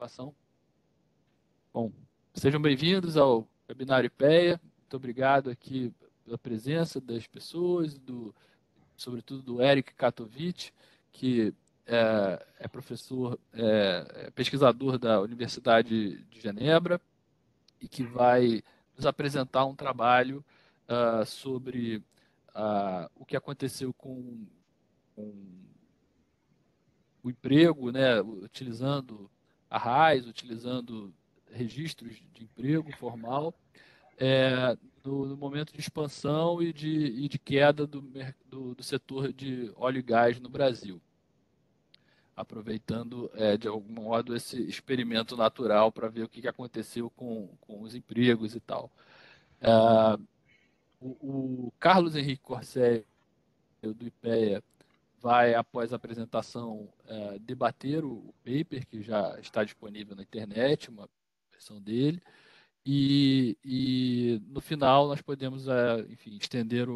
Gravação. Bom, sejam bem-vindos ao webinário IPEA. Muito obrigado aqui pela presença das pessoas, sobretudo do Eric Katovich, que é professor, pesquisador da Universidade de Genebra e que vai nos apresentar um trabalho sobre o que aconteceu com o emprego, né, utilizando arrais, utilizando registros de emprego formal, no momento de expansão e de queda do setor de óleo e gás no Brasil, aproveitando de algum modo esse experimento natural para ver o que aconteceu com os empregos e tal. O Carlos Henrique Corséia, do IPEA, vai, após a apresentação, debater o paper, que já está disponível na internet, uma versão dele, e no final nós podemos, enfim, estender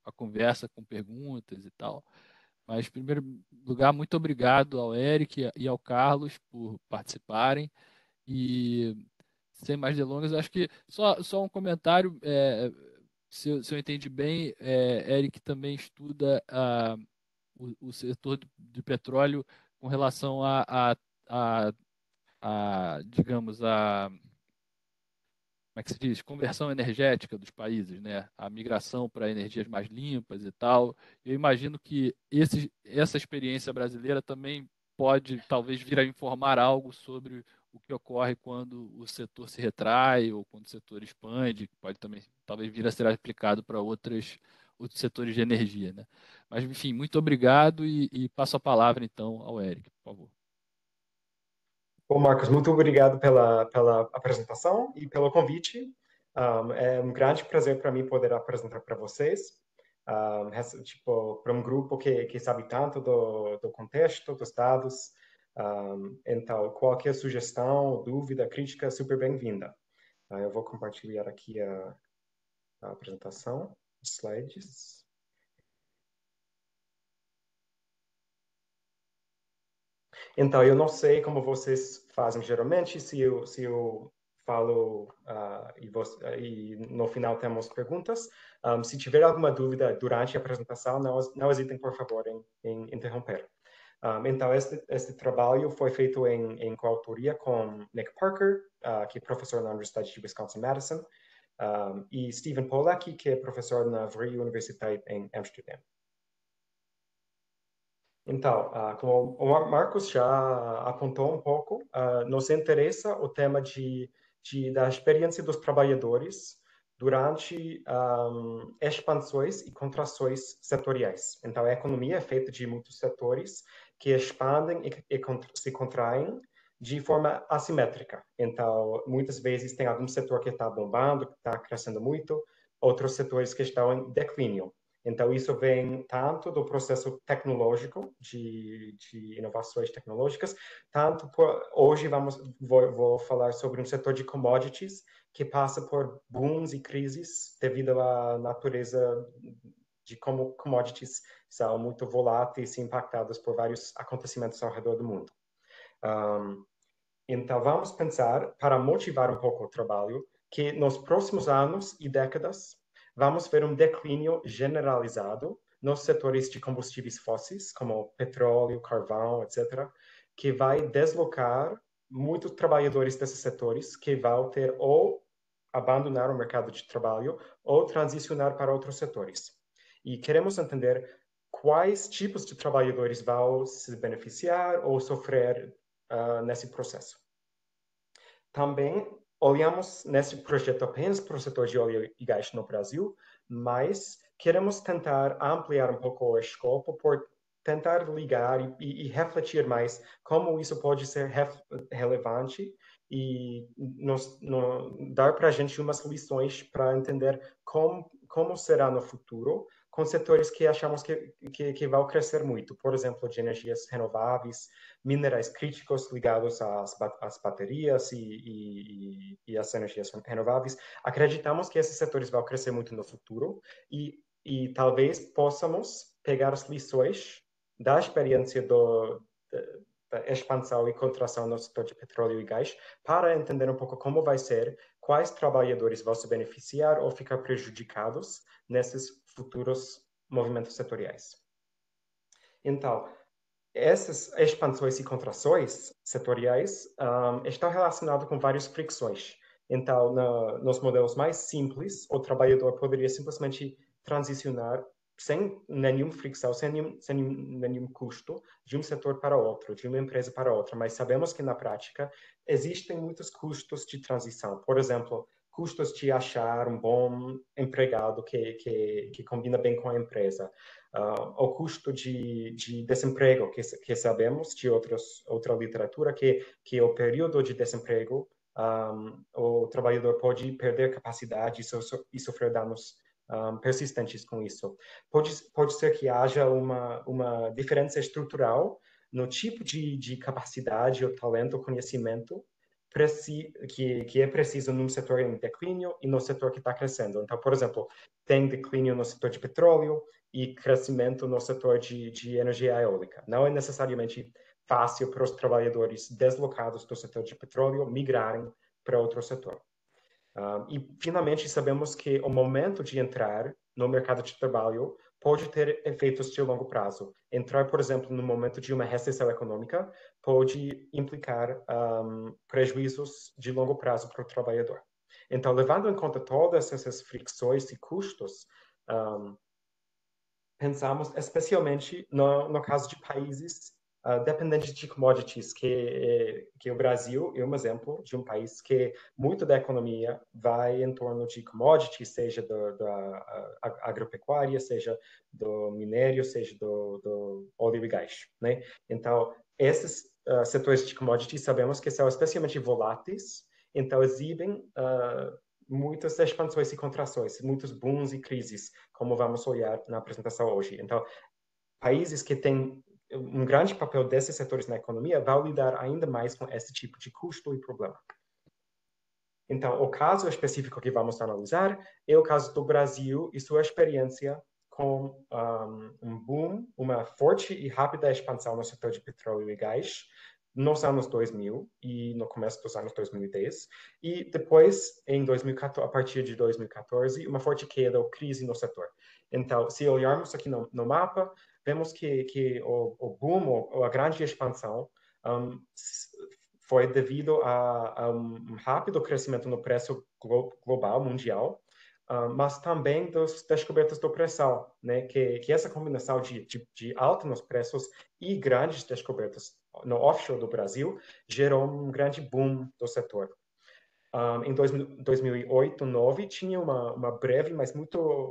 a conversa com perguntas e tal. Mas, em primeiro lugar, muito obrigado ao Eric e ao Carlos por participarem. E, sem mais delongas, acho que só um comentário, se eu entendi bem, Eric também estuda o setor de petróleo com relação digamos, como é que se diz? Conversão energética dos países, né? A migração para energias mais limpas e tal. Eu imagino que essa experiência brasileira também pode, talvez, vir a informar algo sobre o que ocorre quando o setor se retrai ou quando o setor expande, que pode também, talvez, vir a ser aplicado para outros setores de energia, né? Mas, enfim, muito obrigado e passo a palavra, então, ao Eric, por favor. Bom, Marcos, muito obrigado pela apresentação e pelo convite. É um grande prazer para mim poder apresentar para vocês, para um grupo que sabe tanto do contexto, dos dados. Então, qualquer sugestão, dúvida, crítica, é super bem-vinda. Eu vou compartilhar aqui a apresentação, os slides. Então, eu não sei como vocês fazem geralmente, se eu falo e no final temos perguntas. Se tiver alguma dúvida durante a apresentação, não hesitem, por favor, em interromper. Então, este trabalho foi feito em coautoria com Nick Parker, que é professor na Universidade de Wisconsin-Madison, e Stephen Pollack, que é professor na Vrije Universiteit em Amsterdã. Então, como o Marcos já apontou um pouco, nos interessa o tema da experiência dos trabalhadores durante expansões e contrações setoriais. Então, a economia é feita de muitos setores que expandem e se contraem de forma assimétrica. Então, muitas vezes tem algum setor que está bombando, que está crescendo muito, outros setores que estão em declínio. Então, isso vem tanto do processo tecnológico, de inovações tecnológicas, tanto hoje vou falar sobre um setor de commodities que passa por booms e crises devido à natureza de como commodities são muito voláteis e impactadas por vários acontecimentos ao redor do mundo. Então, vamos pensar, para motivar um pouco o trabalho, que nos próximos anos e décadas, vamos ver um declínio generalizado nos setores de combustíveis fósseis, como petróleo, carvão, etc., que vai deslocar muitos trabalhadores desses setores que vão ter ou abandonar o mercado de trabalho ou transicionar para outros setores. E queremos entender quais tipos de trabalhadores vão se beneficiar ou sofrer nesse processo. Também olhamos nesse projeto apenas para o setor de óleo e gás no Brasil, mas queremos tentar ampliar um pouco o escopo por tentar ligar e refletir mais como isso pode ser relevante e dar para a gente umas lições para entender como será no futuro com setores que achamos que vão crescer muito. Por exemplo, de energias renováveis, minerais críticos ligados às baterias e às energias renováveis. Acreditamos que esses setores vão crescer muito no futuro e talvez possamos pegar as lições da experiência expansão e contração no setor de petróleo e gás, para entender um pouco como vai ser, quais trabalhadores vão se beneficiar ou ficar prejudicados nesses futuros movimentos setoriais. Então, essas expansões e contrações setoriais estão relacionadas com várias fricções. Então, nos modelos mais simples, o trabalhador poderia simplesmente transicionar sem nenhuma fricção, sem nenhum custo, de um setor para outro, de uma empresa para outra. Mas sabemos que, na prática, existem muitos custos de transição. Por exemplo, custos de achar um bom empregado que combina bem com a empresa. O custo de desemprego, que sabemos de outra literatura, que o período de desemprego, o trabalhador pode perder capacidade e sofrer danos persistentes com isso. Pode ser que haja uma diferença estrutural no tipo de capacidade, ou talento, ou conhecimento que é preciso num setor em declínio e no setor que está crescendo. Então, por exemplo, tem declínio no setor de petróleo e crescimento no setor de energia eólica. Não é necessariamente fácil para os trabalhadores deslocados do setor de petróleo migrarem para outro setor. E, finalmente, sabemos que o momento de entrar no mercado de trabalho pode ter efeitos de longo prazo. Entrar, por exemplo, no momento de uma recessão econômica pode implicar prejuízos de longo prazo para o trabalhador. Então, levando em conta todas essas fricções e custos, pensamos especialmente no caso de países dependentes de commodities, que o Brasil é um exemplo de um país que muito da economia vai em torno de commodities, seja da agropecuária, seja do minério, seja do óleo e gás, né? Então, esses setores de commodities sabemos que são especialmente voláteis, então exibem muitas expansões e contrações, muitos booms e crises, como vamos olhar na apresentação hoje. Então, países que têm um grande papel desses setores na economia vão lidar ainda mais com esse tipo de custo e problema. Então, o caso específico que vamos analisar é o caso do Brasil e sua experiência com um boom, uma forte e rápida expansão no setor de petróleo e gás nos anos 2000 e no começo dos anos 2010, e depois, em 2014, a partir de 2014, uma forte queda ou crise no setor. Então, se olharmos aqui no mapa, vemos que o boom, ou a grande expansão, foi devido a um rápido crescimento no preço global, mundial, mas também das descobertas do pré-sal, né? Que essa combinação de alta nos preços e grandes descobertas no offshore do Brasil gerou um grande boom do setor. Em 2008, 2009, tinha uma breve, mas muito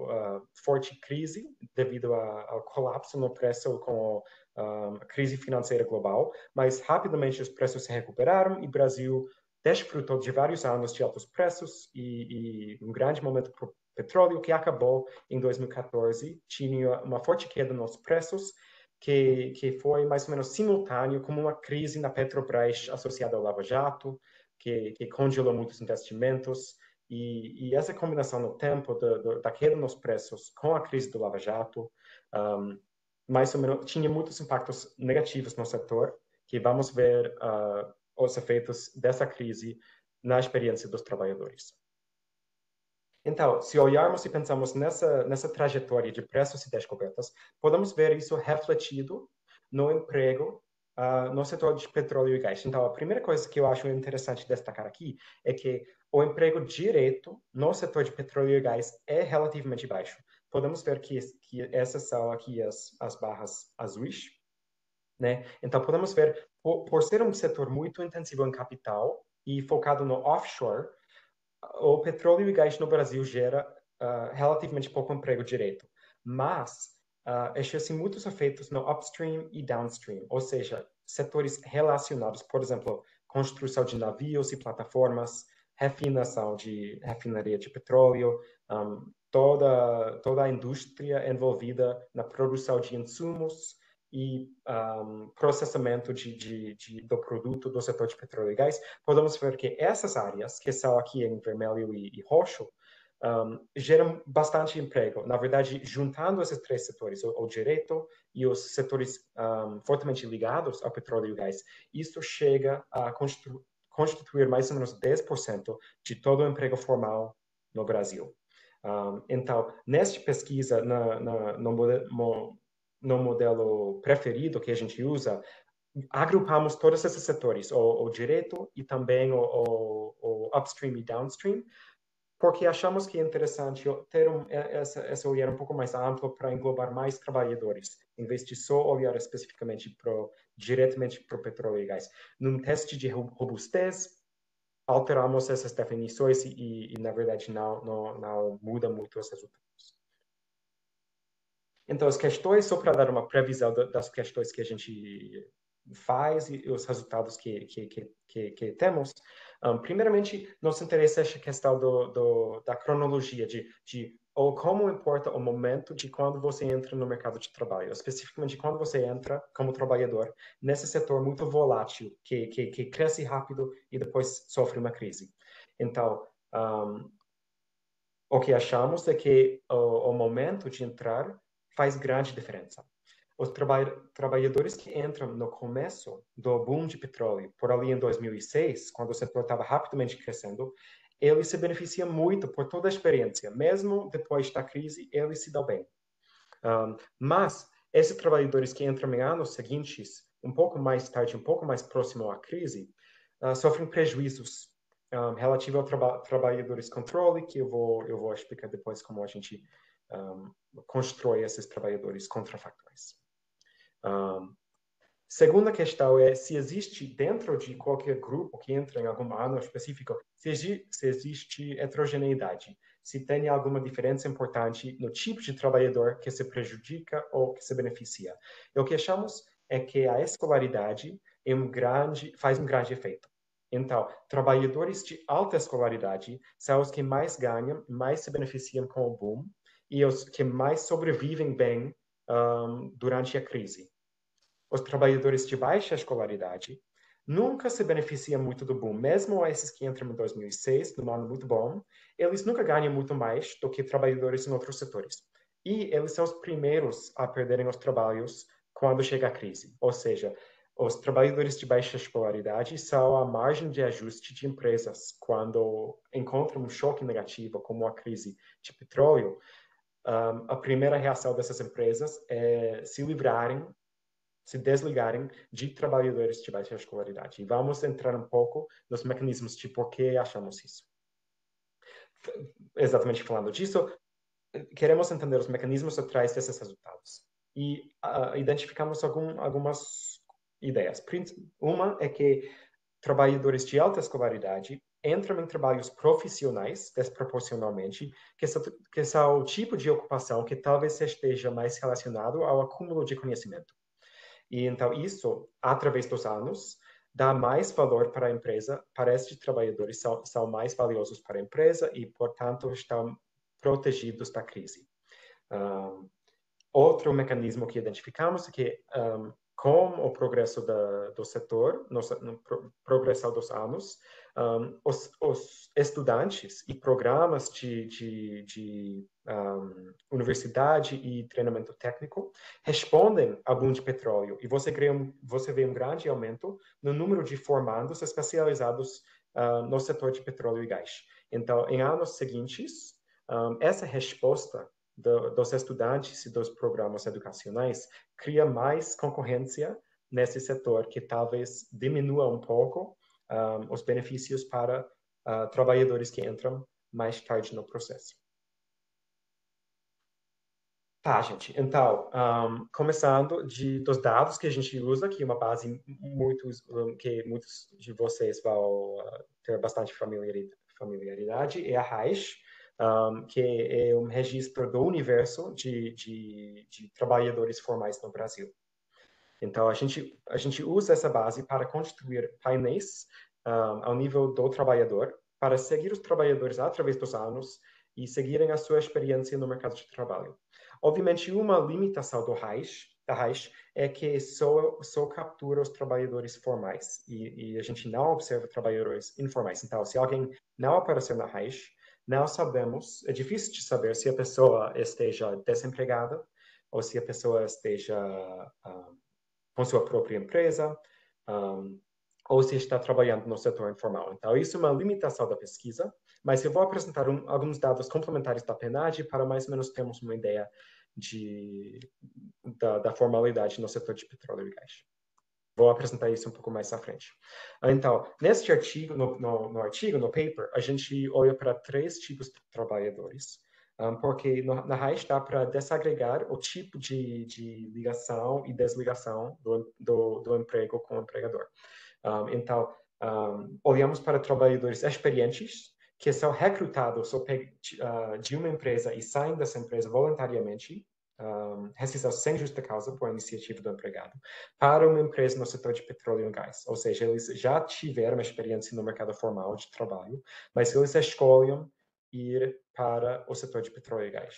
forte crise devido ao colapso no preço com a crise financeira global, mas rapidamente os preços se recuperaram e o Brasil desfrutou de vários anos de altos preços e um grande momento para o petróleo que acabou em 2014. Tinha uma forte queda nos preços que foi mais ou menos simultâneo com uma crise na Petrobras associada ao Lava Jato, que congelou muitos investimentos, e essa combinação no tempo da queda nos preços com a crise do Lava Jato, mais ou menos, tinha muitos impactos negativos no setor, que vamos ver os efeitos dessa crise na experiência dos trabalhadores. Então, se olharmos e pensamos nessa trajetória de preços e descobertas, podemos ver isso refletido no emprego no setor de petróleo e gás. Então, a primeira coisa que eu acho interessante destacar aqui é que o emprego direto no setor de petróleo e gás é relativamente baixo. Podemos ver que essas são aqui as barras azuis, né? Então, podemos ver, por ser um setor muito intensivo em capital e focado no offshore, o petróleo e gás no Brasil gera relativamente pouco emprego direto, mas existem muitos efeitos no upstream e downstream, ou seja, setores relacionados, por exemplo, construção de navios e plataformas, refinaria de petróleo, toda a indústria envolvida na produção de insumos e processamento do produto do setor de petróleo e gás, podemos ver que essas áreas, que são aqui em vermelho e roxo, geram bastante emprego. Na verdade, juntando esses três setores, o direito e os setores fortemente ligados ao petróleo e gás, isso chega a constituir mais ou menos 10% de todo o emprego formal no Brasil. Então, nesta pesquisa, no modelo preferido que a gente usa, agrupamos todos esses setores, o direito e também o upstream e downstream, porque achamos que é interessante ter essa olhar um pouco mais amplo para englobar mais trabalhadores, em vez de só olhar especificamente diretamente para o petróleo e gás. Num teste de robustez, alteramos essas definições e na verdade, não muda muito os resultados. Então, as questões, só para dar uma previsão das questões que a gente faz e os resultados que temos, primeiramente, nos interessa essa questão da cronologia, ou como importa o momento de quando você entra no mercado de trabalho, especificamente quando você entra como trabalhador nesse setor muito volátil, que cresce rápido e depois sofre uma crise. Então, o que achamos é que o momento de entrar faz grande diferença. Os trabalhadores que entram no começo do boom de petróleo, por ali em 2006, quando o setor estava rapidamente crescendo, eles se beneficiam muito por toda a experiência. Mesmo depois da crise, eles se dão bem. Mas esses trabalhadores que entram em anos seguintes, um pouco mais tarde, um pouco mais próximo à crise, sofrem prejuízos relativo ao trabalhadores controle, que eu vou explicar depois como a gente constrói esses trabalhadores contrafatórios. Segunda questão é se existe dentro de qualquer grupo que entra em algum ano específico, se existe heterogeneidade, se tem alguma diferença importante no tipo de trabalhador que se prejudica ou que se beneficia. E o que achamos é que a escolaridade faz um grande efeito. Então, trabalhadores de alta escolaridade são os que mais ganham, mais se beneficiam com o boom e os que mais sobrevivem bem durante a crise. Os trabalhadores de baixa escolaridade nunca se beneficiam muito do boom, mesmo esses que entram em 2006, num ano muito bom, eles nunca ganham muito mais do que trabalhadores em outros setores. E eles são os primeiros a perderem os trabalhos quando chega a crise. Ou seja, os trabalhadores de baixa escolaridade são a margem de ajuste de empresas quando encontram um choque negativo, como a crise de petróleo. A primeira reação dessas empresas é se desligarem de trabalhadores de baixa escolaridade. E vamos entrar um pouco nos mecanismos de por que achamos isso. Exatamente falando disso, queremos entender os mecanismos atrás desses resultados. E identificamos algumas ideias. Uma é que trabalhadores de alta escolaridade entram em trabalhos profissionais, desproporcionalmente, que são o tipo de ocupação que talvez esteja mais relacionado ao acúmulo de conhecimento. E então isso, através dos anos, dá mais valor para a empresa, para esses trabalhadores são mais valiosos para a empresa e, portanto, estão protegidos da crise. Outro mecanismo que identificamos é que, com o progresso do setor, no progressão dos anos, os estudantes e programas de universidade e treinamento técnico respondem ao boom de petróleo e você vê um grande aumento no número de formandos especializados no setor de petróleo e gás. Então, em anos seguintes, essa resposta dos estudantes e dos programas educacionais cria mais concorrência nesse setor que talvez diminua um pouco os benefícios para trabalhadores que entram mais tarde no processo. Tá, gente. Então, começando dos dados que a gente usa, que é uma base que muitos de vocês vão ter bastante familiaridade, é a RAIS, que é um registro do universo de trabalhadores formais no Brasil. Então, a gente usa essa base para construir painéis ao nível do trabalhador, para seguir os trabalhadores através dos anos e seguirem a sua experiência no mercado de trabalho. Obviamente, uma limitação da RAIS é que só captura os trabalhadores formais e a gente não observa trabalhadores informais. Então, se alguém não apareceu na RAIS, não sabemos, é difícil de saber se a pessoa esteja desempregada ou se a pessoa esteja com sua própria empresa, ou se está trabalhando no setor informal. Então, isso é uma limitação da pesquisa, mas eu vou apresentar alguns dados complementares da PNAD para mais ou menos termos uma ideia da formalidade no setor de petróleo e gás. Vou apresentar isso um pouco mais à frente. Então, neste artigo, no paper, a gente olha para 3 tipos de trabalhadores, porque na raiz dá para desagregar o tipo de ligação e desligação do emprego com o empregador. Então, olhamos para trabalhadores experientes que são recrutados de uma empresa e saem dessa empresa voluntariamente, rescisão sem justa causa por iniciativa do empregado, para uma empresa no setor de petróleo e gás. Ou seja, eles já tiveram experiência no mercado formal de trabalho, mas eles escolhem ir para o setor de petróleo e gás.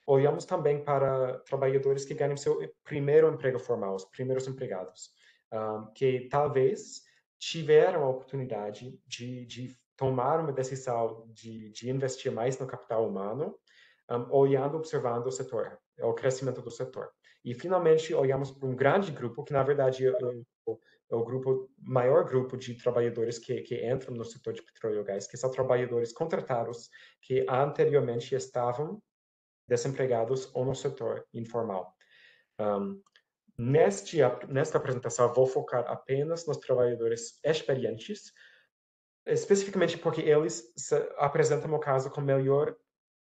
Olhamos também para trabalhadores que ganham seu primeiro emprego formal, os primeiros empregados, que talvez tiveram a oportunidade de tomar uma decisão de investir mais no capital humano, observando o setor, o crescimento do setor. E, finalmente, olhamos para um grande grupo, que, na verdade, é o maior grupo de trabalhadores que entram no setor de petróleo e gás, que são trabalhadores contratados que anteriormente estavam desempregados ou no setor informal. Nesta apresentação, vou focar apenas nos trabalhadores experientes, especificamente porque eles apresentam o caso com melhor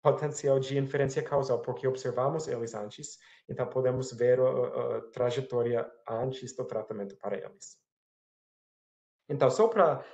potencial de inferência causal, porque observamos eles antes, então podemos ver a trajetória antes do tratamento para eles. Então, só para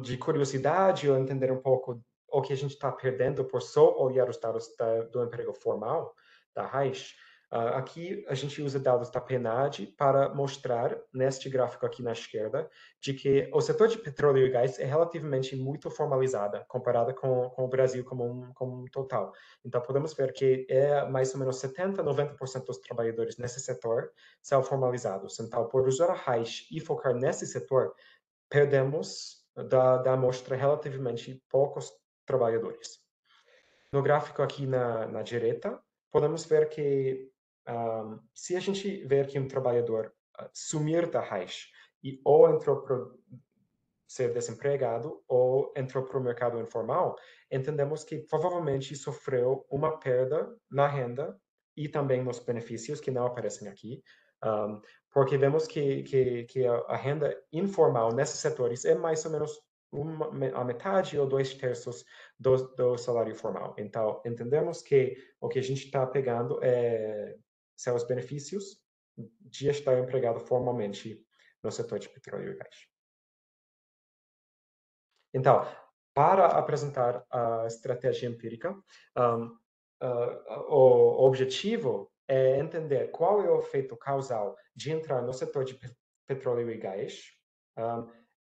de curiosidade, ou entender um pouco o que a gente está perdendo por só olhar os dados do emprego formal, da RAIS, aqui a gente usa dados da PNAD para mostrar, neste gráfico aqui na esquerda, de que o setor de petróleo e gás é relativamente muito formalizado, comparado com o Brasil como um total. Então, podemos ver que mais ou menos 70% a 90% dos trabalhadores nesse setor são formalizados. Então, por usar a RAIS e focar nesse setor, perdemos da amostra relativamente poucos trabalhadores. No gráfico aqui na direita, podemos ver que se a gente ver que um trabalhador sumir da RAIS e ou entrou para ser desempregado ou entrou para o mercado informal, entendemos que provavelmente sofreu uma perda na renda e também nos benefícios que não aparecem aqui, porque vemos que a renda informal nesses setores é mais ou menos a metade ou 2/3 do salário formal. Então, entendemos que o que a gente está pegando são os benefícios de estar empregado formalmente no setor de petróleo e gás. Então, para apresentar a estratégia empírica, o objetivo é entender qual é o efeito causal de entrar no setor de petróleo e gás,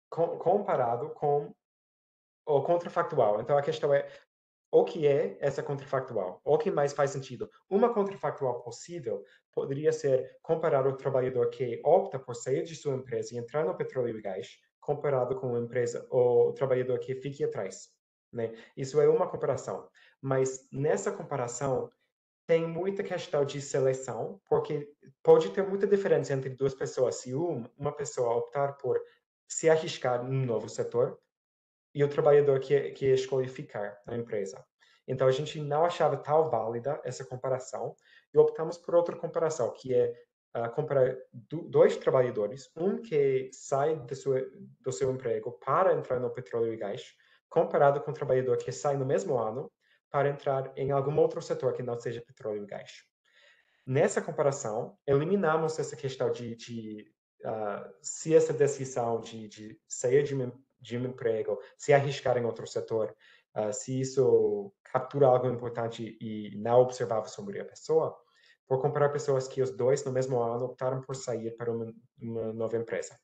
comparado com o contrafactual. Então, a questão é, o que é essa contrafactual? O que mais faz sentido? Uma contrafactual possível poderia ser comparar o trabalhador que opta por sair de sua empresa e entrar no petróleo e gás, comparado com o trabalhador que fique atrás, né? Isso é uma comparação. Mas nessa comparação tem muita questão de seleção, porque pode ter muita diferença entre duas pessoas. Se uma pessoa optar por se arriscar num novo setor e o trabalhador que escolhe ficar na empresa. Então, a gente não achava tão válida essa comparação e optamos por outra comparação, que é comparar dois trabalhadores, um que sai do seu emprego para entrar no petróleo e gás, comparado com um trabalhador que sai no mesmo ano para entrar em algum outro setor que não seja petróleo e gás. Nessa comparação, eliminamos essa questão de se essa decisão de sair de um emprego, se arriscar em outro setor, se isso captura algo importante e não observável sobre a pessoa, por comparar pessoas que os dois, no mesmo ano, optaram por sair para uma nova empresa.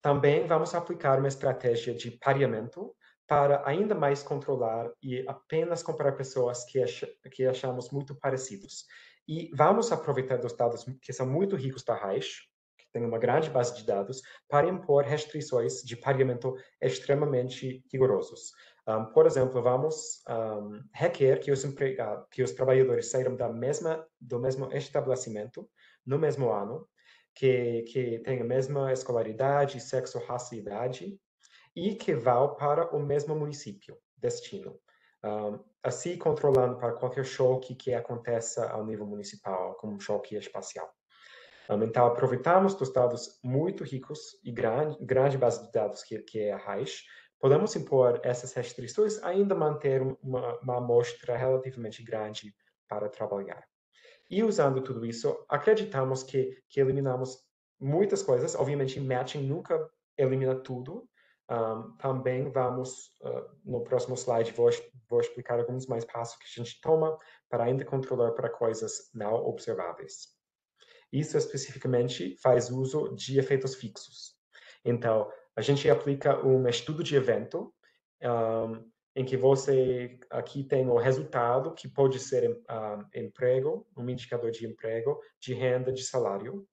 Também vamos aplicar uma estratégia de pareamento para ainda mais controlar e apenas comparar pessoas que achamos muito parecidos. E vamos aproveitar dos dados que são muito ricos da RAIS, tem uma grande base de dados, para impor restrições de pagamento extremamente rigorosos. Por exemplo, vamos requer que os trabalhadores saiam do mesmo estabelecimento no mesmo ano, que tenham a mesma escolaridade, sexo, raça e idade, e que vão para o mesmo município, destino. Assim controlando para qualquer choque que aconteça ao nível municipal, como um choque espacial. Então, aproveitamos dos dados muito ricos e grande base de dados que é a RAIS, podemos impor essas restrições, ainda manter uma amostra relativamente grande para trabalhar. E usando tudo isso, acreditamos que eliminamos muitas coisas. Obviamente, matching nunca elimina tudo. Também vamos, no próximo slide, vou explicar alguns mais passos que a gente toma para ainda controlar para coisas não observáveis. Isso especificamente faz uso de efeitos fixos. Então, a gente aplica um estudo de evento, em que você aqui tem o resultado, que pode ser emprego, um indicador de emprego, de renda, de salário.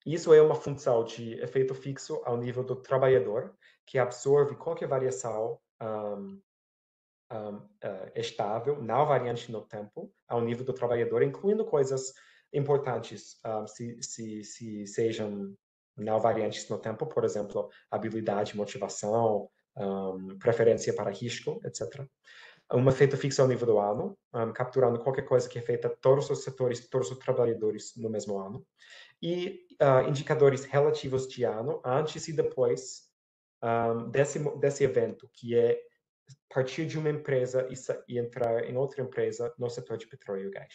Isso é uma função de efeito fixo ao nível do trabalhador, que absorve qualquer variação estável, não variante no tempo, ao nível do trabalhador, incluindo coisas importantes, se sejam não variantes no tempo, por exemplo, habilidade, motivação, preferência para risco, etc. Um efeito fixo ao nível do ano, capturando qualquer coisa que afeta todos os setores, todos os trabalhadores no mesmo ano. E indicadores relativos de ano, antes e depois desse evento, que é partir de uma empresa e entrar em outra empresa no setor de petróleo e gás.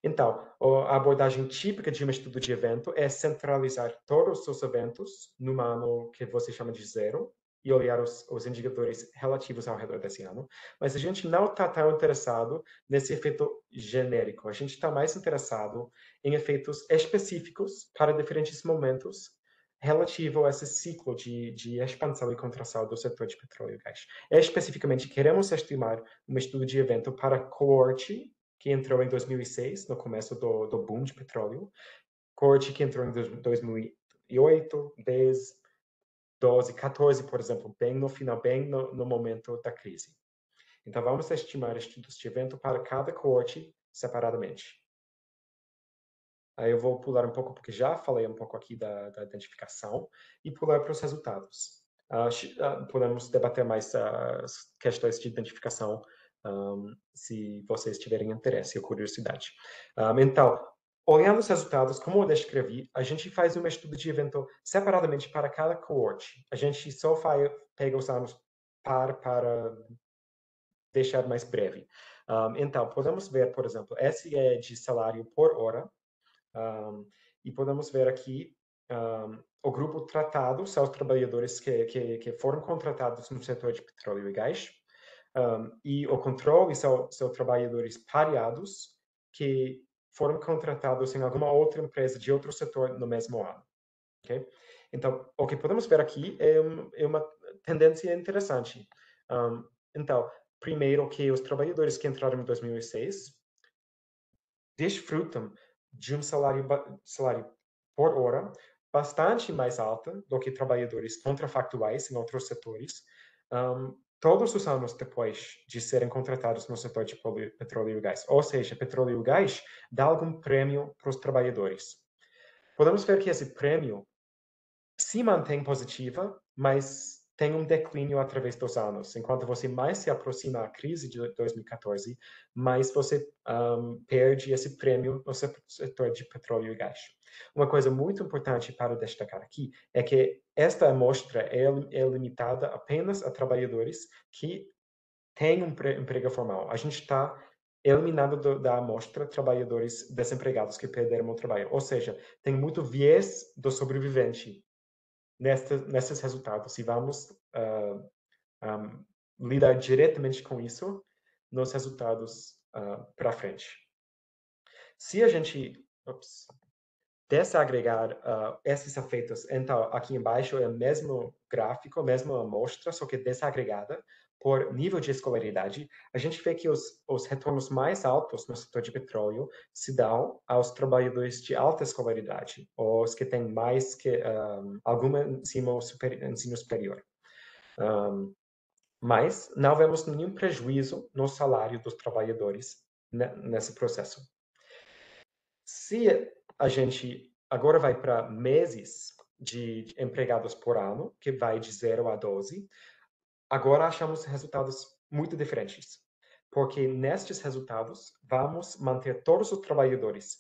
Então, a abordagem típica de um estudo de evento é centralizar todos os eventos num ano que você chama de zero e olhar os indicadores relativos ao redor desse ano. Mas a gente não está tão interessado nesse efeito genérico. A gente está mais interessado em efeitos específicos para diferentes momentos relativo a esse ciclo de expansão e contração do setor de petróleo e gás. Especificamente, queremos estimar um estudo de evento para coorte que entrou em 2006, no começo do boom de petróleo, coorte que entrou em 2008, 10, 12, 14, por exemplo, bem no final, bem no momento da crise. Então, vamos estimar estudos de evento para cada coorte separadamente. Aí eu vou pular um pouco, porque já falei um pouco aqui da identificação, e pular para os resultados. Podemos debater mais as questões de identificação, se vocês tiverem interesse ou curiosidade. Então, olhando os resultados, como eu descrevi, a gente faz um estudo de evento separadamente para cada coorte. A gente só pega os anos para deixar mais breve. Então, podemos ver, por exemplo, esse é de salário por hora, e podemos ver aqui o grupo tratado são os trabalhadores que foram contratados no setor de petróleo e gás, e o controle são trabalhadores pareados que foram contratados em alguma outra empresa de outro setor no mesmo ano. Okay? Então, o que podemos ver aqui é uma tendência interessante. Então, primeiro que os trabalhadores que entraram em 2006 desfrutam de um salário por hora bastante mais alto do que trabalhadores contrafactuais em outros setores, todos os anos depois de serem contratados no setor de petróleo e gás. Ou seja, petróleo e gás dá algum prêmio para os trabalhadores. Podemos ver que esse prêmio se mantém positiva, mas tem um declínio através dos anos. Enquanto você mais se aproxima da crise de 2014, mais você perde esse prêmio no setor de petróleo e gás. Uma coisa muito importante para destacar aqui é que esta amostra é limitada apenas a trabalhadores que têm um emprego formal. A gente está eliminando da amostra trabalhadores desempregados que perderam o trabalho. Ou seja, tem muito viés do sobrevivente nesses resultados e vamos lidar diretamente com isso nos resultados para frente. Se a gente desagregar esses efeitos, então aqui embaixo é o mesmo gráfico, a mesma amostra, só que desagregada por nível de escolaridade, a gente vê que os retornos mais altos no setor de petróleo se dão aos trabalhadores de alta escolaridade, os que têm mais que algum ensino superior. Mas não vemos nenhum prejuízo no salário dos trabalhadores nesse processo. Se a gente agora vai para meses de empregados por ano, que vai de 0 a 12, agora achamos resultados muito diferentes. Porque nestes resultados, vamos manter todos os trabalhadores,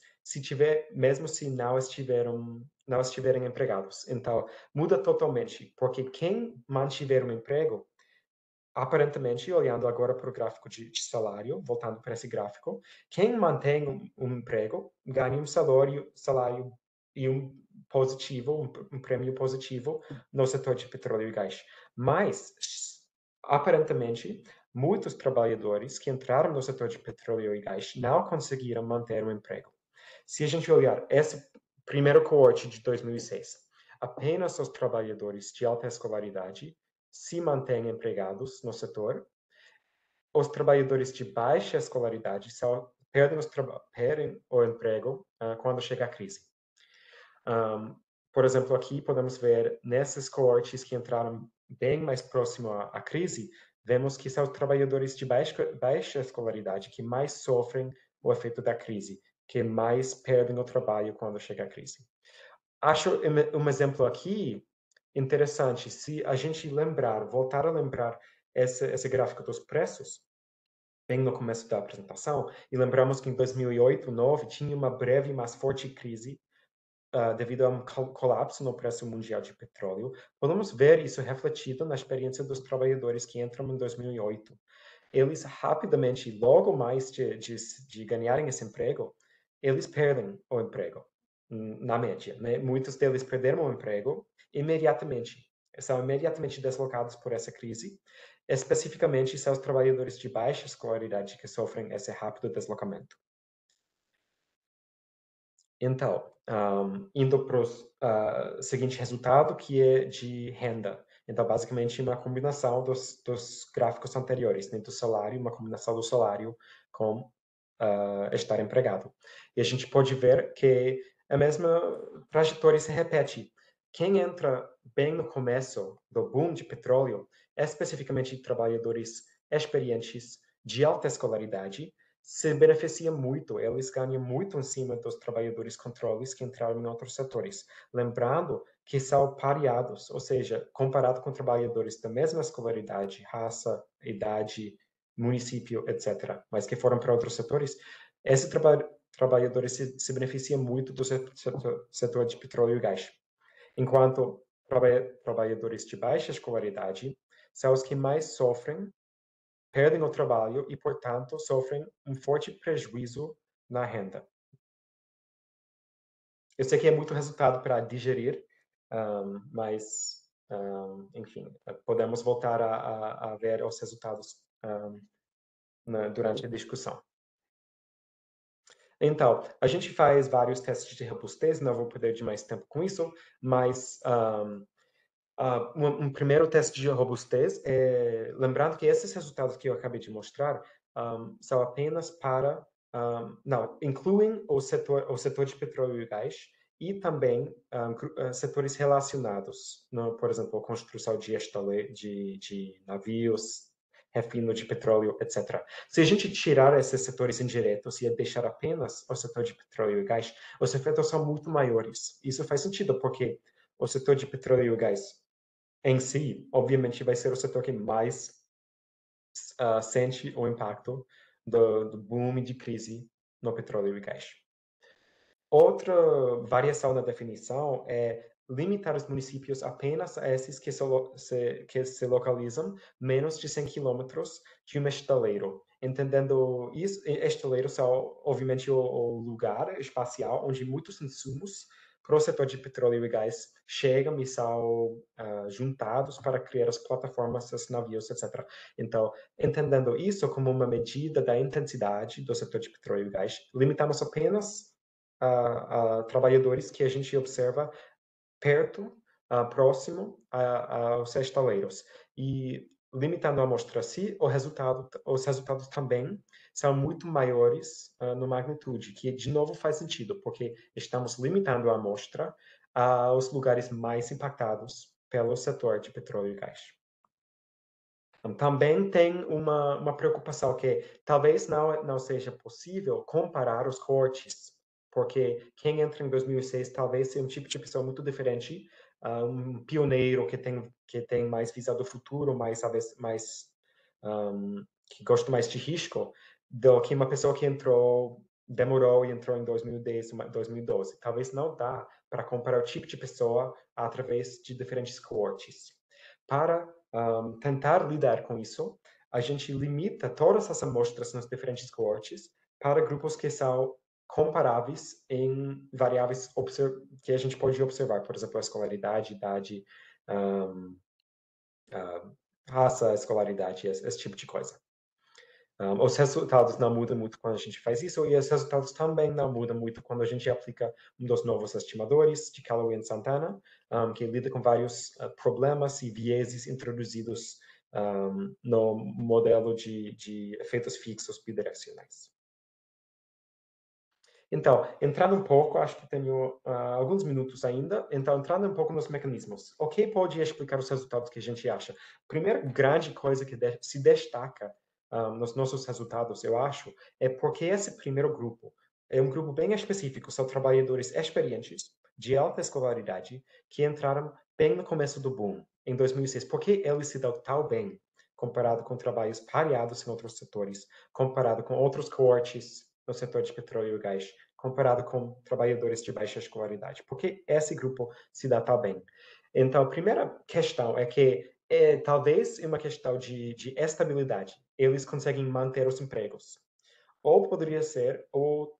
mesmo se não estiverem empregados. Então, muda totalmente, porque quem mantiver um emprego, aparentemente, olhando agora para o gráfico de salário, voltando para esse gráfico, quem mantém um emprego ganha um salário e um prêmio positivo no setor de petróleo e gás. Mas, aparentemente, muitos trabalhadores que entraram no setor de petróleo e gás não conseguiram manter um emprego. Se a gente olhar esse primeiro coorte de 2006, apenas os trabalhadores de alta escolaridade se mantêm empregados no setor. Os trabalhadores de baixa escolaridade perdem o emprego quando chega a crise. Por exemplo, aqui podemos ver nesses coortes que entraram bem mais próximo à crise, vemos que são os trabalhadores de baixa escolaridade que mais sofrem o efeito da crise, que mais perdem o trabalho quando chega a crise. Acho um exemplo aqui interessante, se a gente voltar a lembrar esse gráfico dos preços, bem no começo da apresentação, e lembramos que em 2008, 2009, tinha uma breve, mas forte crise devido a um colapso no preço mundial de petróleo. Podemos ver isso refletido na experiência dos trabalhadores que entram em 2008. Eles rapidamente, logo mais de ganharem esse emprego, eles perdem o emprego, na média, né? Muitos deles perderam o emprego imediatamente, são imediatamente deslocados por essa crise. Especificamente, são os trabalhadores de baixa escolaridade que sofrem esse rápido deslocamento. Então, indo para o seguinte resultado, que é de renda. Então, basicamente, uma combinação dos gráficos anteriores, né? Do salário, uma combinação do salário com estar empregado. E a gente pode ver que a mesma trajetória se repete. Quem entra bem no começo do boom de petróleo, especificamente trabalhadores experientes de alta escolaridade, se beneficia muito, eles ganham muito em cima dos trabalhadores controles que entraram em outros setores. Lembrando que são pareados, ou seja, comparado com trabalhadores da mesma escolaridade, raça, idade, município, etc., mas que foram para outros setores, esses trabalhadores se beneficiam muito do setor de petróleo e gás. Enquanto trabalhadores de baixa escolaridade são os que mais sofrem, perdem o trabalho e, portanto, sofrem um forte prejuízo na renda. Eu sei que é muito resultado para digerir, mas, enfim, podemos voltar a ver os resultados durante a discussão. Então, a gente faz vários testes de robustez, não vou perder de mais tempo com isso, mas um primeiro teste de robustez, lembrando que esses resultados que eu acabei de mostrar são apenas para, incluem o setor de petróleo e gás e também setores relacionados, por exemplo, a construção de navios, refino de petróleo, etc. Se a gente tirar esses setores indiretos e deixar apenas o setor de petróleo e gás, os efeitos são muito maiores. Isso faz sentido, porque o setor de petróleo e gás em si, obviamente, vai ser o setor que mais sente o impacto do boom de crise no petróleo e gás. Outra variação na definição é limitar os municípios apenas a esses que se localizam menos de 100 quilômetros de um estaleiro. Entendendo isso, estaleiros são, obviamente, o lugar espacial onde muitos insumos para o setor de petróleo e gás chegam e são juntados para criar as plataformas, os navios, etc. Então, entendendo isso como uma medida da intensidade do setor de petróleo e gás, limitamos apenas a trabalhadores que a gente observa perto, próximo aos estaleiros. E limitando a amostra a si, os resultados também são muito maiores no magnitude, que de novo faz sentido, porque estamos limitando a amostra aos lugares mais impactados pelo setor de petróleo e gás. Também tem uma preocupação que talvez não seja possível comparar os cortes, porque quem entra em 2006 talvez seja um tipo de pessoa muito diferente, um pioneiro que tem mais visão do futuro, que gosta mais de risco, do que uma pessoa que demorou e entrou em 2010, 2012. Talvez não dá para comparar o tipo de pessoa através de diferentes cortes. Para tentar lidar com isso, a gente limita todas as amostras nos diferentes coortes para grupos que são comparáveis em variáveis que a gente pode observar, por exemplo, a escolaridade, idade, raça, escolaridade, esse tipo de coisa. Os resultados não mudam muito quando a gente faz isso, e os resultados também não mudam muito quando a gente aplica um dos novos estimadores de Callaway e Santana, que lida com vários problemas e vieses introduzidos no modelo de efeitos fixos bidirecionais. Então, entrando um pouco, acho que tenho alguns minutos ainda, então entrando um pouco nos mecanismos. O que pode explicar os resultados que a gente acha? Primeira grande coisa que se destaca nos nossos resultados, eu acho, é porque esse primeiro grupo é um grupo bem específico, são trabalhadores experientes, de alta escolaridade, que entraram bem no começo do boom, em 2006. Por que eles se dão tão bem comparado com trabalhos pareados em outros setores, comparado com outros coortes no setor de petróleo e gás, comparado com trabalhadores de baixa escolaridade? Por que esse grupo se dá tão bem? Então, a primeira questão é que talvez uma questão de estabilidade. Eles conseguem manter os empregos. Ou poderia ser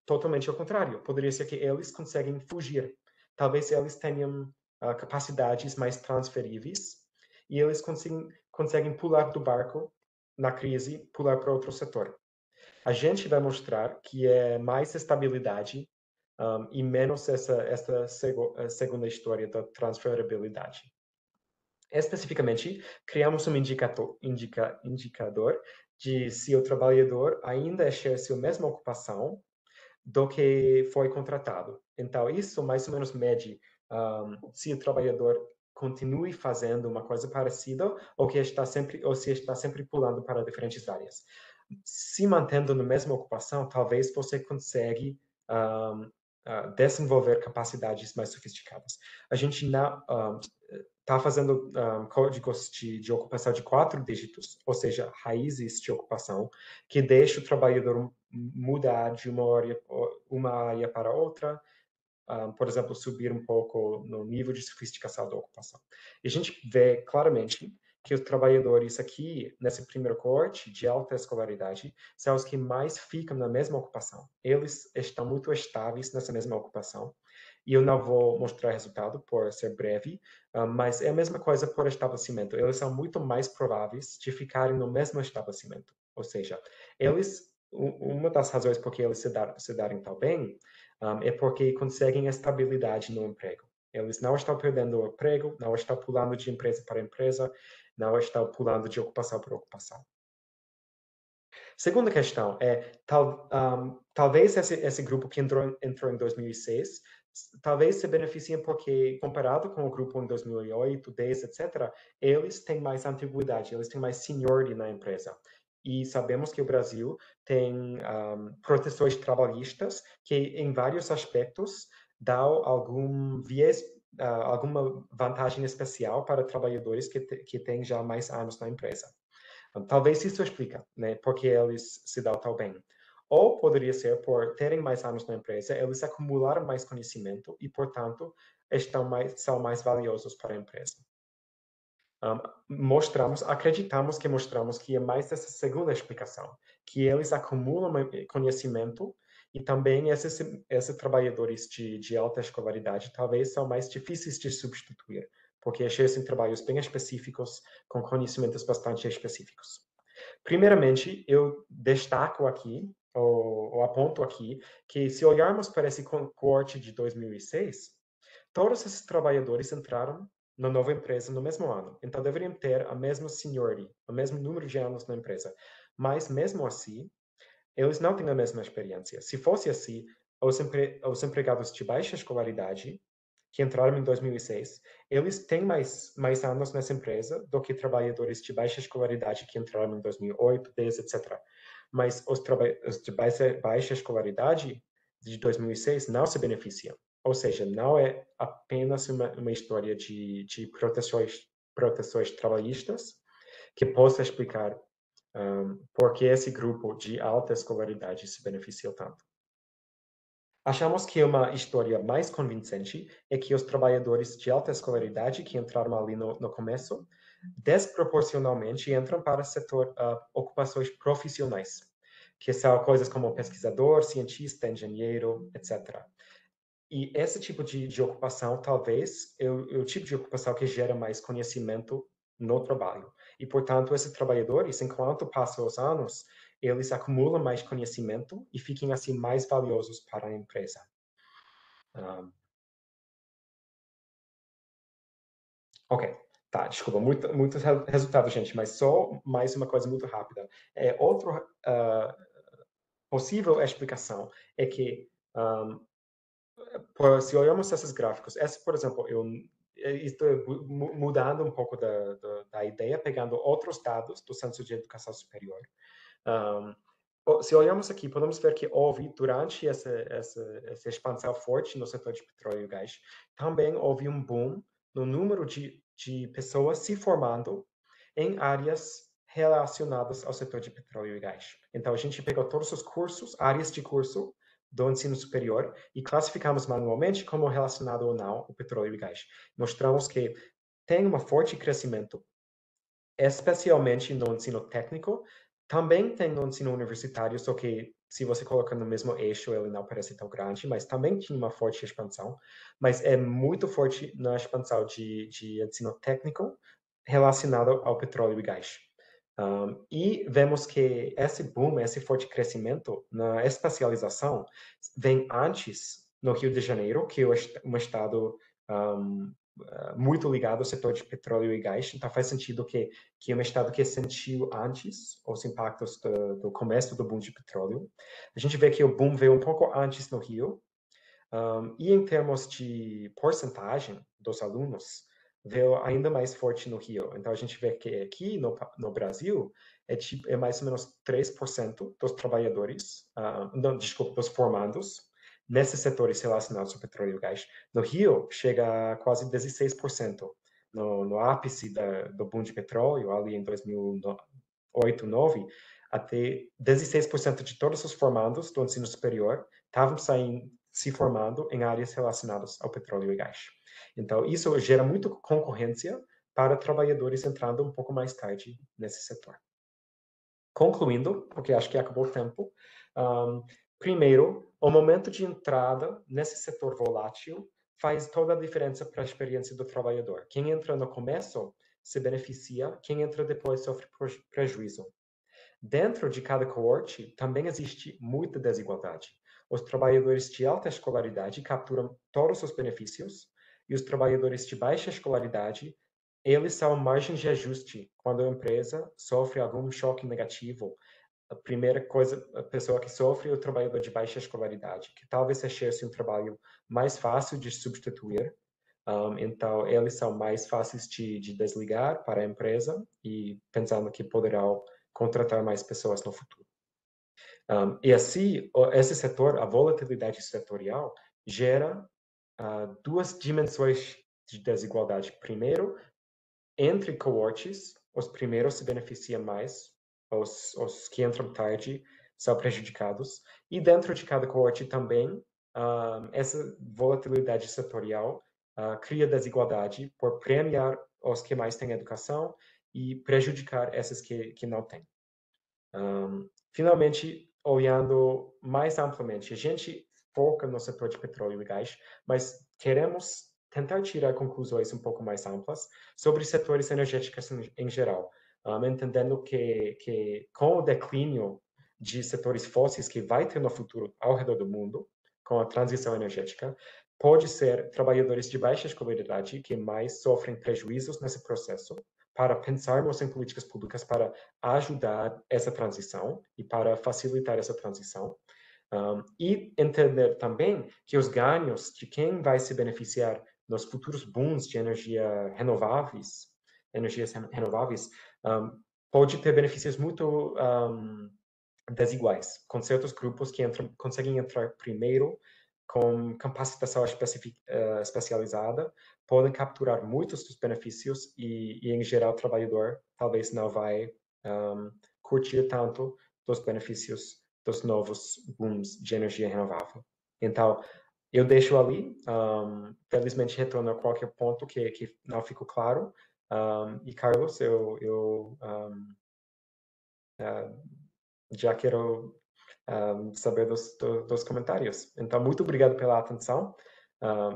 totalmente ao contrário. Poderia ser que eles conseguem fugir. Talvez eles tenham capacidades mais transferíveis e eles conseguem pular do barco na crise, pular para outro setor. A gente vai mostrar que é mais estabilidade e menos essa segunda história da transferabilidade. Especificamente, criamos um indicador de se o trabalhador ainda exerce a mesma ocupação do que foi contratado. Então, isso mais ou menos mede se o trabalhador continue fazendo uma coisa parecida ou se está sempre pulando para diferentes áreas. Se mantendo na mesma ocupação, talvez você consegue desenvolver capacidades mais sofisticadas. A gente está fazendo códigos de ocupação de 4 dígitos, ou seja, raízes de ocupação, que deixa o trabalhador mudar de uma área para outra, por exemplo, subir um pouco no nível de sofisticação da ocupação. E a gente vê claramente que os trabalhadores aqui, nesse primeiro corte de alta escolaridade, são os que mais ficam na mesma ocupação. Eles estão muito estáveis nessa mesma ocupação. E eu não vou mostrar resultado por ser breve, mas é a mesma coisa por estabelecimento. Eles são muito mais prováveis de ficarem no mesmo estabelecimento. Ou seja, uma das razões por que eles se darem tão bem é porque conseguem estabilidade no emprego. Eles não estão perdendo o emprego, não estão pulando de empresa para empresa, não estão pulando de ocupação para ocupação. Segunda questão é, talvez esse grupo que entrou em 2006, talvez se beneficiem porque, comparado com o grupo em 2008, 10, etc., eles têm mais antiguidade, eles têm mais seniority na empresa. E sabemos que o Brasil tem proteções trabalhistas que, em vários aspectos, dão algum viés, alguma vantagem especial para trabalhadores que têm já mais anos na empresa. Talvez isso explica, né, porque eles se dão tão bem. Ou poderia ser por terem mais anos na empresa, eles acumularam mais conhecimento e, portanto, são mais valiosos para a empresa. Acreditamos que é mais essa segunda explicação, que eles acumulam conhecimento e também esses trabalhadores de alta escolaridade talvez são mais difíceis de substituir, porque exercem trabalhos bem específicos, com conhecimentos bastante específicos. Primeiramente, eu destaco aqui, ou aponto aqui, que se olharmos para esse coorte de 2006, todos esses trabalhadores entraram na nova empresa no mesmo ano. Então, deveriam ter a mesma seniority, o mesmo número de anos na empresa. Mas, mesmo assim, eles não têm a mesma experiência. Se fosse assim, os empregados de baixa escolaridade, que entraram em 2006, eles têm mais anos nessa empresa do que trabalhadores de baixa escolaridade que entraram em 2008, 10, etc. Mas os de baixa escolaridade de 2006 não se beneficiam. Ou seja, não é apenas uma história de proteções trabalhistas que possa explicar por que esse grupo de alta escolaridade se beneficiou tanto. Achamos que uma história mais convincente é que os trabalhadores de alta escolaridade que entraram ali no começo, desproporcionalmente entram para o setor ocupações profissionais, que são coisas como pesquisador, cientista, engenheiro, etc. E esse tipo de ocupação, talvez, é o tipo de ocupação que gera mais conhecimento no trabalho. E, portanto, esses trabalhadores, enquanto passam os anos, eles acumulam mais conhecimento e ficam, assim, mais valiosos para a empresa. Ok, tá, desculpa, muitos resultados, gente, mas só mais uma coisa muito rápida. Outra possível explicação é que, se olhamos esses gráficos, esse, por exemplo, eu estou mudando um pouco da ideia, pegando outros dados do Censo de Educação Superior. Se olhamos aqui, podemos ver que houve, durante essa expansão forte no setor de petróleo e gás, também houve um boom no número de pessoas se formando em áreas relacionadas ao setor de petróleo e gás. Então, a gente pegou todos os cursos, áreas de curso do ensino superior e classificamos manualmente como relacionado ou não ao petróleo e gás. Mostramos que tem um forte crescimento, especialmente no ensino técnico, também tem no ensino universitário, só que se você coloca no mesmo eixo, ele não parece tão grande, mas também tinha uma forte expansão. Mas é muito forte na expansão de ensino técnico relacionado ao petróleo e gás. E vemos que esse boom, esse forte crescimento na especialização vem antes no Rio de Janeiro, que é um estado muito ligado ao setor de petróleo e gás. Então faz sentido que é um estado que sentiu antes os impactos do começo do boom de petróleo. A gente vê que o boom veio um pouco antes no Rio. E em termos de porcentagem dos alunos, veio ainda mais forte no Rio. Então, a gente vê que aqui no Brasil, é mais ou menos 3% dos trabalhadores, não, desculpa, dos formandos, nesses setores relacionados ao petróleo e gás. No Rio, chega a quase 16%. No ápice do boom de petróleo, ali em 2008, 2009, até 16% de todos os formandos do ensino superior estavam se formando em áreas relacionadas ao petróleo e gás. Então, isso gera muita concorrência para trabalhadores entrando um pouco mais tarde nesse setor. Concluindo, porque acho que acabou o tempo, primeiro, o momento de entrada nesse setor volátil faz toda a diferença para a experiência do trabalhador. Quem entra no começo se beneficia, quem entra depois sofre prejuízo. Dentro de cada coorte, também existe muita desigualdade. Os trabalhadores de alta escolaridade capturam todos os benefícios e os trabalhadores de baixa escolaridade, eles são margem de ajuste quando a empresa sofre algum choque negativo. A primeira coisa, a pessoa que sofre é o trabalhador de baixa escolaridade, que talvez ache um trabalho mais fácil de substituir. Então, eles são mais fáceis de desligar para a empresa e pensando que poderão contratar mais pessoas no futuro. E assim, esse setor, a volatilidade setorial, gera duas dimensões de desigualdade. Primeiro, entre cohortes, os primeiros se beneficiam mais, os que entram tarde são prejudicados. E dentro de cada cohorte também, essa volatilidade setorial cria desigualdade por premiar os que mais têm educação e prejudicar esses que não têm. Finalmente, olhando mais amplamente, a gente foca no setor de petróleo e gás, mas queremos tentar tirar conclusões um pouco mais amplas sobre setores energéticos em geral, entendendo que com o declínio de setores fósseis que vai ter no futuro ao redor do mundo, com a transição energética, pode ser trabalhadores de baixa escolaridade que mais sofrem prejuízos nesse processo, para pensarmos em políticas públicas para ajudar essa transição e para facilitar essa transição. E entender também que os ganhos de quem vai se beneficiar nos futuros booms de energias renováveis, pode ter benefícios muito desiguais, com certos grupos que conseguem entrar primeiro com capacitação especializada, podem capturar muitos dos benefícios em geral, o trabalhador talvez não vai curtir tanto dos benefícios dos novos booms de energia renovável. Então, eu deixo ali, felizmente retorno a qualquer ponto que não ficou claro. E, Carlos, eu já quero saber dos comentários. Então, muito obrigado pela atenção.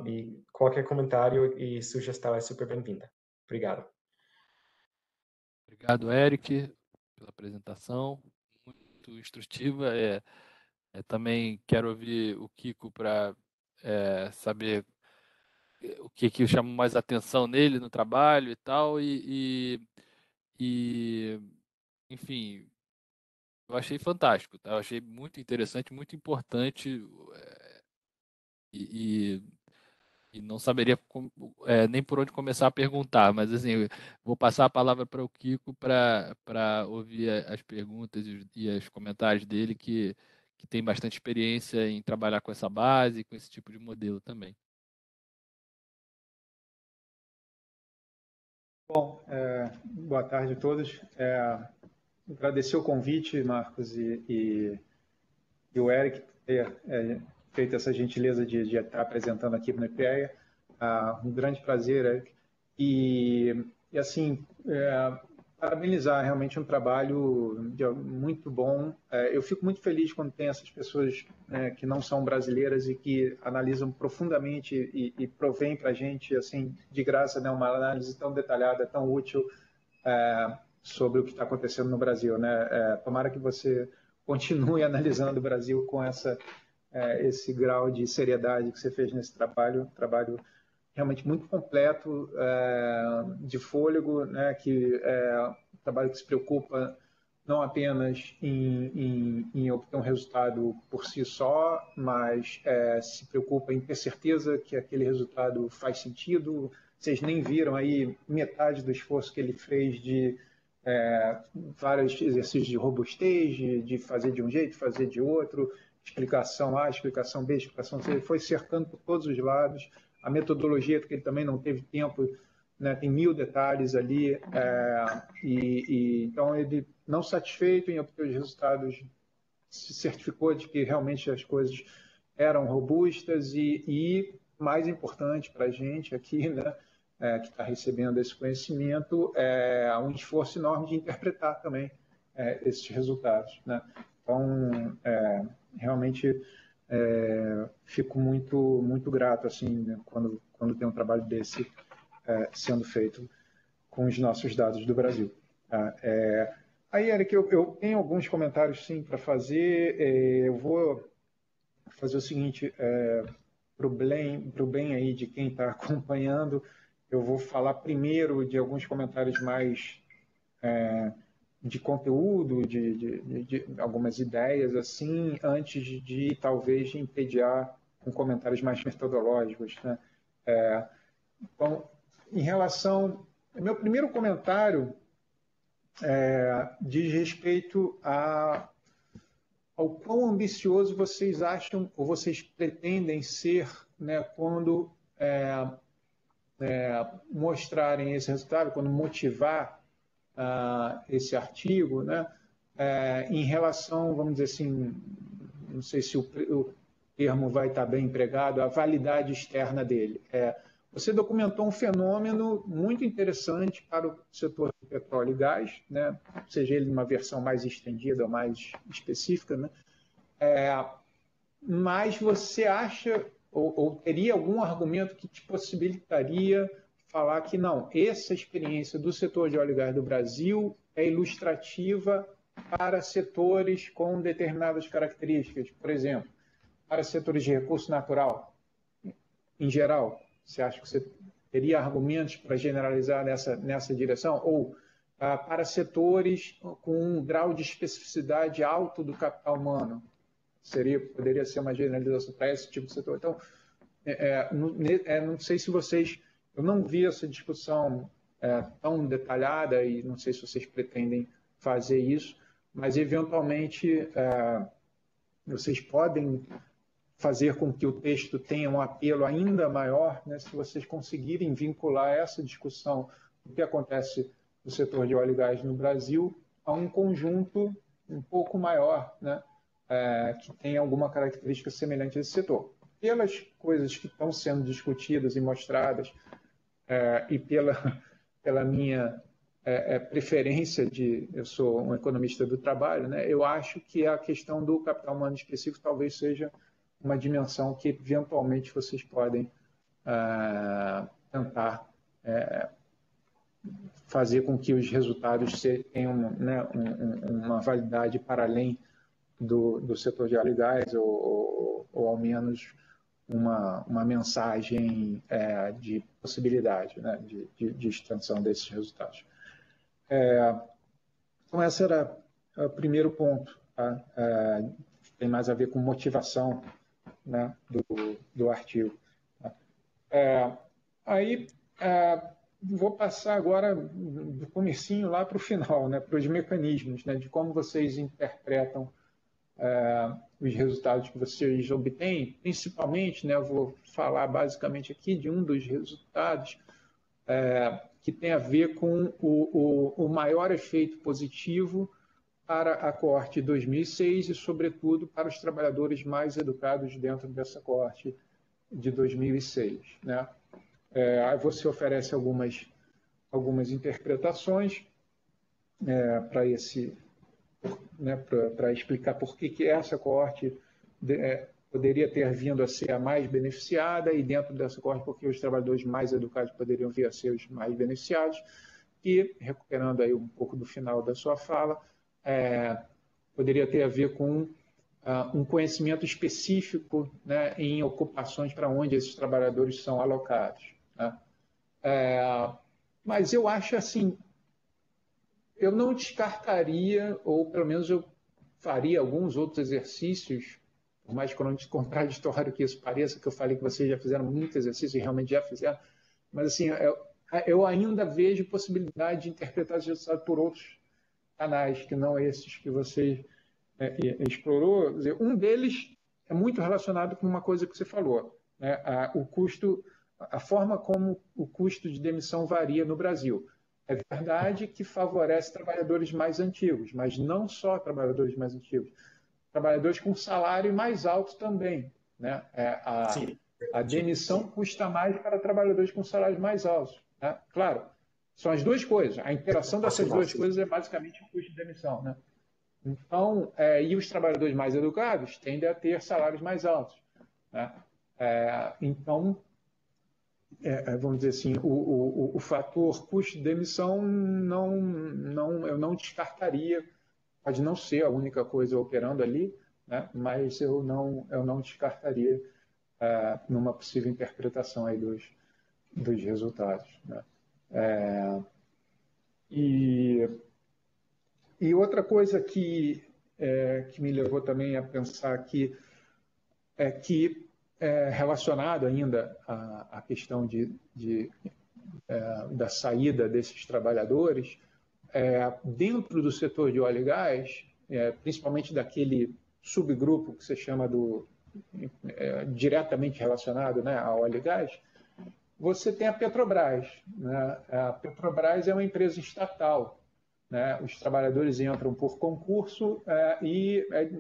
E qualquer comentário e sugestão é super bem-vinda. Obrigado. Obrigado, Eric, pela apresentação, muito instrutiva. Também quero ouvir o Kiko para saber o que chama mais atenção nele no trabalho e tal. Enfim, eu achei fantástico, tá? Eu achei muito interessante, muito importante e, e não saberia nem por onde começar a perguntar, mas assim, eu vou passar a palavra para o Kiko para ouvir as perguntas e os comentários dele, que tem bastante experiência em trabalhar com essa base, com esse tipo de modelo também. Bom, boa tarde a todos. Agradecer o convite, Marcos, e o Eric por ter feito essa gentileza de estar apresentando aqui no IPEA. Um grande prazer, Eric. E assim, parabenizar, realmente um trabalho muito bom. Eu fico muito feliz quando tem essas pessoas que não são brasileiras e que analisam profundamente e provêm para a gente, assim, de graça, né, uma análise tão detalhada, tão útil sobre o que está acontecendo no Brasil, né? Tomara que você continue analisando o Brasil com esse grau de seriedade que você fez nesse trabalho realmente muito completo, de fôlego, né, um trabalho que se preocupa não apenas em obter um resultado por si só, mas se preocupa em ter certeza que aquele resultado faz sentido. Vocês nem viram aí metade do esforço que ele fez de vários exercícios de robustez, de fazer de um jeito, fazer de outro, explicação A, explicação B, explicação C, ele foi cercando por todos os lados. A metodologia, porque ele também não teve tempo, né, tem 1000 detalhes ali, então ele, não satisfeito em obter os resultados, se certificou de que realmente as coisas eram robustas e mais importante para a gente aqui, né, que está recebendo esse conhecimento, um esforço enorme de interpretar também esses resultados, né? Então, realmente fico muito grato assim, né, quando tem um trabalho desse sendo feito com os nossos dados do Brasil. Aí, Eric, eu tenho alguns comentários sim para fazer. Eu vou fazer o seguinte, para o bem aí de quem está acompanhando, eu vou falar primeiro de alguns comentários mais de conteúdo, de algumas ideias, assim, antes de talvez entediar com comentários mais metodológicos, né? Então, em relação... Meu primeiro comentário diz respeito ao quão ambicioso vocês acham ou vocês pretendem ser, né, quando mostrarem esse resultado, quando motivar esse artigo, né, em relação, vamos dizer assim, não sei se o termo vai estar bem empregado, a validade externa dele. Você documentou um fenômeno muito interessante para o setor de petróleo e gás, né, seja ele numa versão mais estendida ou mais específica, né, mas você acha ou teria algum argumento que te possibilitaria falar que não, essa experiência do setor de óleo e gás do Brasil é ilustrativa para setores com determinadas características, por exemplo, para setores de recurso natural? em geral? Você acha que você teria argumentos para generalizar nessa direção? Ou para setores com um grau de especificidade alto do capital humano? Poderia ser uma generalização para esse tipo de setor. Então, não sei se vocês... Eu não vi essa discussão tão detalhada e não sei se vocês pretendem fazer isso, mas, eventualmente, vocês podem fazer com que o texto tenha um apelo ainda maior, né, se vocês conseguirem vincular essa discussão do que acontece no setor de óleo e gás no Brasil a um conjunto um pouco maior, né, que tenha alguma característica semelhante a esse setor. Pelas coisas que estão sendo discutidas e mostradas, e pela minha preferência eu sou um economista do trabalho, né, eu acho que a questão do capital humano específico talvez seja uma dimensão que, eventualmente, vocês podem tentar fazer com que os resultados tenham, né, uma validade para além do setor de óleo e gás, ou ao menos uma mensagem de possibilidade, né, de extensão desses resultados. Então, esse era o primeiro ponto, tá? Tem mais a ver com motivação, né, do artigo. Aí, vou passar agora do comecinho lá para o final, né, para os mecanismos, né, de como vocês interpretam os resultados que vocês obtêm. Principalmente, né, eu vou falar basicamente aqui de um dos resultados que tem a ver com o maior efeito positivo para a coorte 2006 e, sobretudo, para os trabalhadores mais educados dentro dessa coorte de 2006. Né? Aí você oferece algumas interpretações para para explicar por que essa coorte poderia ter vindo a ser a mais beneficiada, e dentro dessa coorte porque os trabalhadores mais educados poderiam vir a ser os mais beneficiados, e, recuperando aí um pouco do final da sua fala, poderia ter a ver com um conhecimento específico, né, em ocupações para onde esses trabalhadores são alocados. Né? Mas eu acho assim, eu não descartaria, ou pelo menos eu faria alguns outros exercícios, por mais contraditório que isso pareça, que eu falei que vocês já fizeram muito exercício e realmente já fizeram, mas assim, eu ainda vejo possibilidade de interpretar esse resultado por outros canais, que não esses que você explorou. Quer dizer, um deles é muito relacionado com uma coisa que você falou, né? O custo, a forma como o custo de demissão varia no Brasil. É verdade que favorece trabalhadores mais antigos, mas não só trabalhadores mais antigos, trabalhadores com salário mais alto também. Né? A demissão custa mais para trabalhadores com salários mais altos. Né? Claro, são as duas coisas. A interação dessas duas coisas é basicamente o custo de demissão. Né? Então, e os trabalhadores mais educados tendem a ter salários mais altos. Né? Então, vamos dizer assim, o fator custo de demissão eu não descartaria, pode não ser a única coisa operando ali, né? Mas eu não descartaria numa possível interpretação aí dos resultados. Né? E outra coisa que me levou também a pensar aqui é que, relacionado ainda à questão da saída desses trabalhadores, dentro do setor de óleo e gás, principalmente daquele subgrupo que se chama diretamente relacionado, né, a óleo e gás, você tem a Petrobras. Né? A Petrobras é uma empresa estatal. Né? Os trabalhadores entram por concurso e é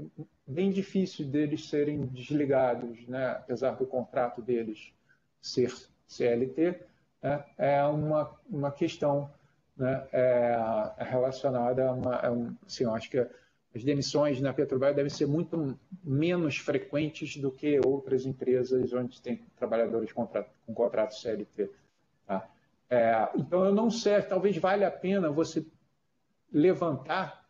bem difícil deles serem desligados, né? Apesar do contrato deles ser CLT, né? É uma questão, né? Relacionada assim, eu acho que as demissões na Petrobras devem ser muito menos frequentes do que outras empresas onde tem trabalhadores com contrato CLT. Tá? Então, eu não sei, talvez valha a pena você levantar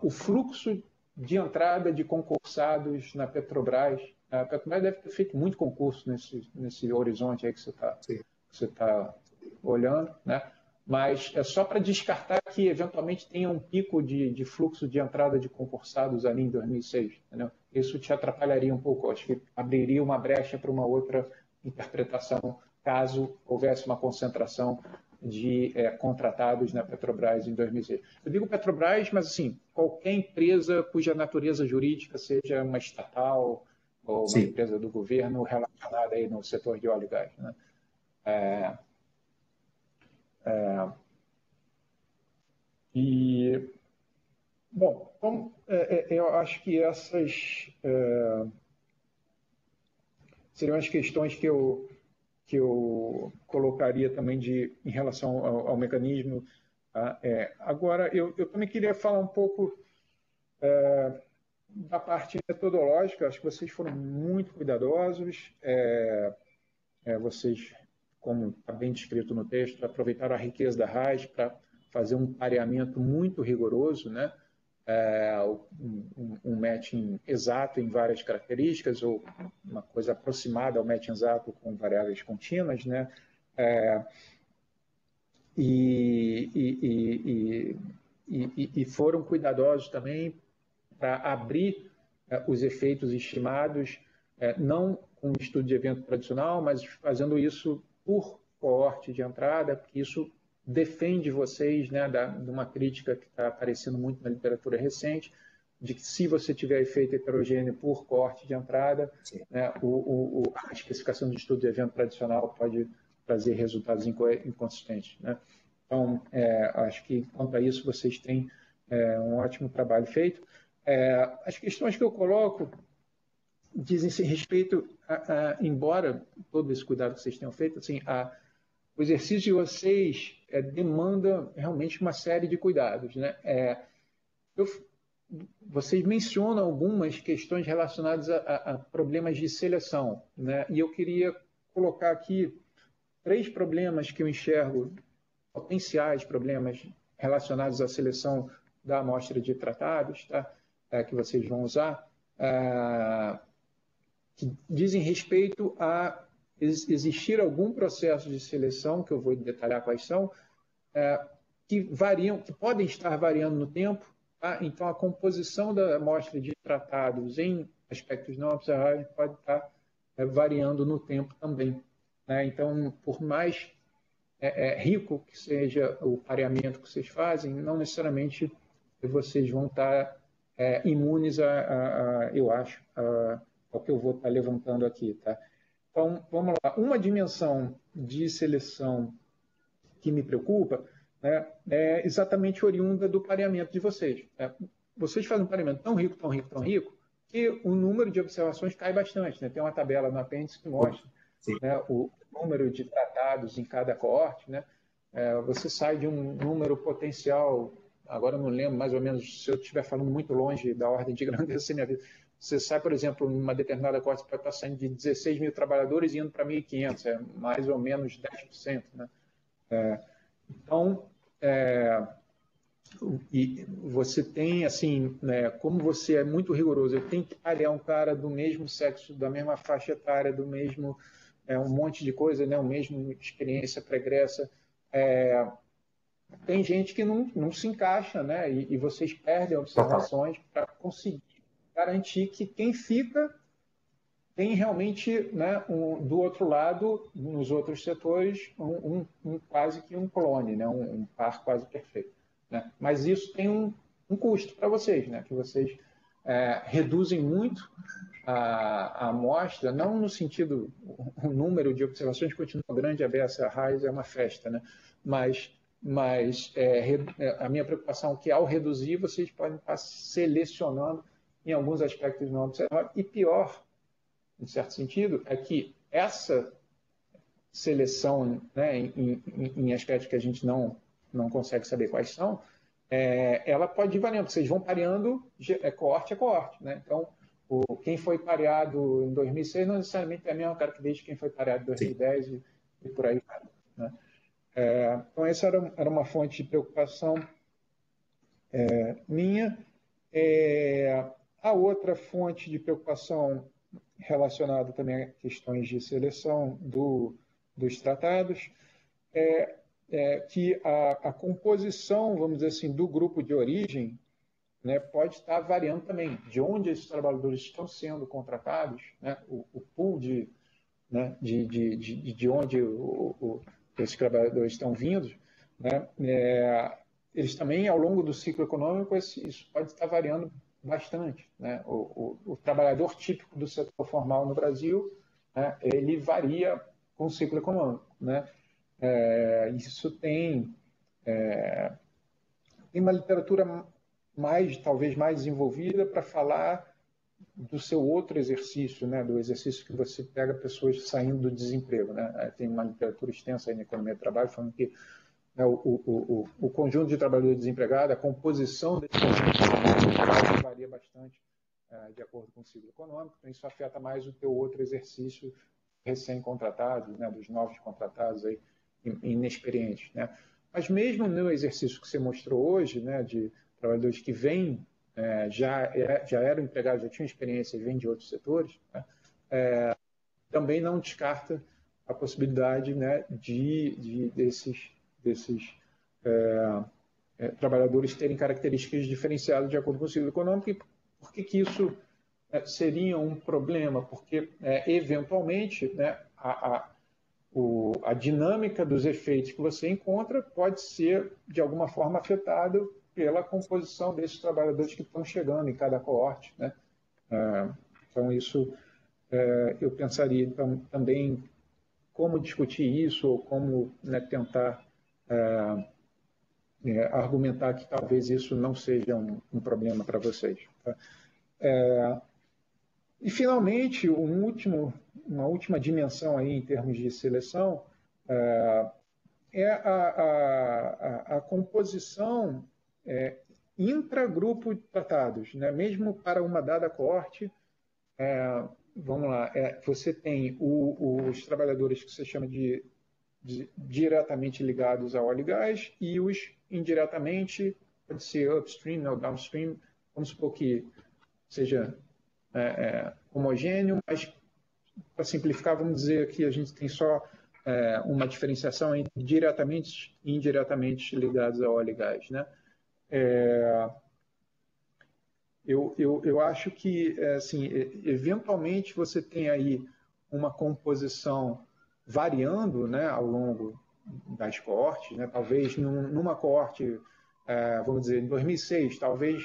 o fluxo de entrada de concursados na Petrobras, A Petrobras deve ter feito muito concurso nesse horizonte aí que você tá olhando, né? Mas é só para descartar que eventualmente tenha um pico de fluxo de entrada de concursados ali em 2006. Entendeu? Isso te atrapalharia um pouco, acho que abriria uma brecha para uma outra interpretação, caso houvesse uma concentração de contratados na Petrobras em 2006. Eu digo Petrobras, mas assim, qualquer empresa cuja natureza jurídica seja uma estatal ou uma empresa do governo relacionada aí no setor de óleo e gás. Né? Bom, então, eu acho que essas seriam as questões que eu colocaria também em relação ao mecanismo. Tá? Agora, eu também queria falar um pouco da parte metodológica. Acho que vocês foram muito cuidadosos. Vocês, como está bem descrito no texto, aproveitaram a riqueza da RAS para fazer um pareamento muito rigoroso, né? Um matching exato em várias características, ou uma coisa aproximada ao matching exato com variáveis contínuas, né? E foram cuidadosos também para abrir os efeitos estimados, não com um estudo de evento tradicional, mas fazendo isso por coorte de entrada, porque isso defende vocês, né, de uma crítica que está aparecendo muito na literatura recente, de que se você tiver efeito heterogêneo por coorte de entrada, né, a especificação de estudo de evento tradicional pode trazer resultados inconsistentes. Né? Então, acho que quanto a isso vocês têm um ótimo trabalho feito. As questões que eu coloco dizem-se respeito, embora todo esse cuidado que vocês tenham feito, assim, o exercício de vocês demanda realmente uma série de cuidados. Né? Vocês mencionam algumas questões relacionadas a problemas de seleção, né? E eu queria colocar aqui 3 problemas que eu enxergo, potenciais problemas relacionados à seleção da amostra de tratados, tá? Que vocês vão usar, que dizem respeito a existir algum processo de seleção, que eu vou detalhar quais são, que variam, que podem estar variando no tempo. Tá? Então, a composição da amostra de tratados em aspectos não observáveis pode estar variando no tempo também. Né? Então, por mais rico que seja o pareamento que vocês fazem, não necessariamente vocês vão estar imunes eu acho, ao que eu vou estar levantando aqui. Tá? Então, vamos lá. Uma dimensão de seleção que me preocupa, né, é exatamente oriunda do pareamento de vocês. Vocês fazem um pareamento tão rico, tão rico, tão rico, que o número de observações cai bastante. Né? Tem uma tabela no apêndice que mostra, né, o número de tratados em cada coorte. Né? Você sai de um número potencial, agora eu não lembro mais ou menos, se eu estiver falando muito longe da ordem de grandeza, minha vida. Você sai, por exemplo, numa determinada coorte, pode estar saindo de 16 mil trabalhadores e indo para 1.500, mais ou menos 10%. Né? Então, e você tem, assim, né, como você é muito rigoroso, eu tenho que parear um cara do mesmo sexo, da mesma faixa etária, do mesmo, um monte de coisa, né, o mesmo experiência pregressa. Tem gente que não se encaixa, né, e vocês perdem observações para conseguir garantir que quem fica tem realmente, né, do outro lado, nos outros setores, quase que um clone, né, um par quase perfeito. Né? Mas isso tem um custo para vocês, né, que vocês reduzem muito a amostra, não no sentido, o número de observações continua grande, a beça raiz é uma festa, né? Mas a minha preocupação é que, ao reduzir, vocês podem estar selecionando em alguns aspectos não observáveis, e pior, em certo sentido, é que essa seleção, né, em aspectos que a gente não consegue saber quais são, ela pode ir variando. Vocês vão pareando coorte a coorte. Né? Então, quem foi pareado em 2006 não necessariamente é a mesma característica de quem foi pareado em 2010 e por aí vai. Né? Então, essa era uma fonte de preocupação minha. A outra fonte de preocupação relacionado também a questões de seleção dos tratados, que a composição, vamos dizer assim, do grupo de origem, né, pode estar variando também, de onde esses trabalhadores estão sendo contratados, né, o pool né, de onde esses trabalhadores estão vindo, né, eles também, ao longo do ciclo econômico, isso pode estar variando bastante. Né? O trabalhador típico do setor formal no Brasil, né, ele varia com o ciclo econômico. Né? Isso tem uma literatura talvez mais desenvolvida para falar do seu outro exercício, né, do exercício que você pega pessoas saindo do desemprego. Né? Tem uma literatura extensa aí na economia do trabalho falando que, né, o conjunto de trabalhadores desempregados, a composição desse conjunto varia bastante de acordo com o ciclo econômico, então isso afeta mais o teu outro exercício recém-contratado, né, dos novos contratados aí, inexperientes. Né? Mas mesmo no exercício que você mostrou hoje, né, de trabalhadores que vêm, já eram empregados, já tinham experiência e vêm de outros setores, né, também não descarta a possibilidade, né, desses trabalhadores terem características diferenciadas de acordo com o ciclo econômico. E por que isso seria um problema? Porque, eventualmente, né, a dinâmica dos efeitos que você encontra pode ser, de alguma forma, afetada pela composição desses trabalhadores que estão chegando em cada coorte. Né? Então, isso eu pensaria também como discutir isso, ou como, né, tentar argumentar que talvez isso não seja um problema para vocês. Tá? E, finalmente, uma última dimensão aí em termos de seleção é a composição intragrupo de tratados. Né? Mesmo para uma dada coorte, vamos lá, você tem os trabalhadores que você chama de diretamente ligados a óleo e gás e os indiretamente, pode ser upstream ou downstream, vamos supor que seja homogêneo, mas para simplificar, vamos dizer que a gente tem só uma diferenciação entre diretamente e indiretamente ligados a óleo e gás. Né? Eu acho que, assim, eventualmente você tem aí uma composição variando, né, ao longo das coortes. Né? Talvez numa coorte, vamos dizer, em 2006, talvez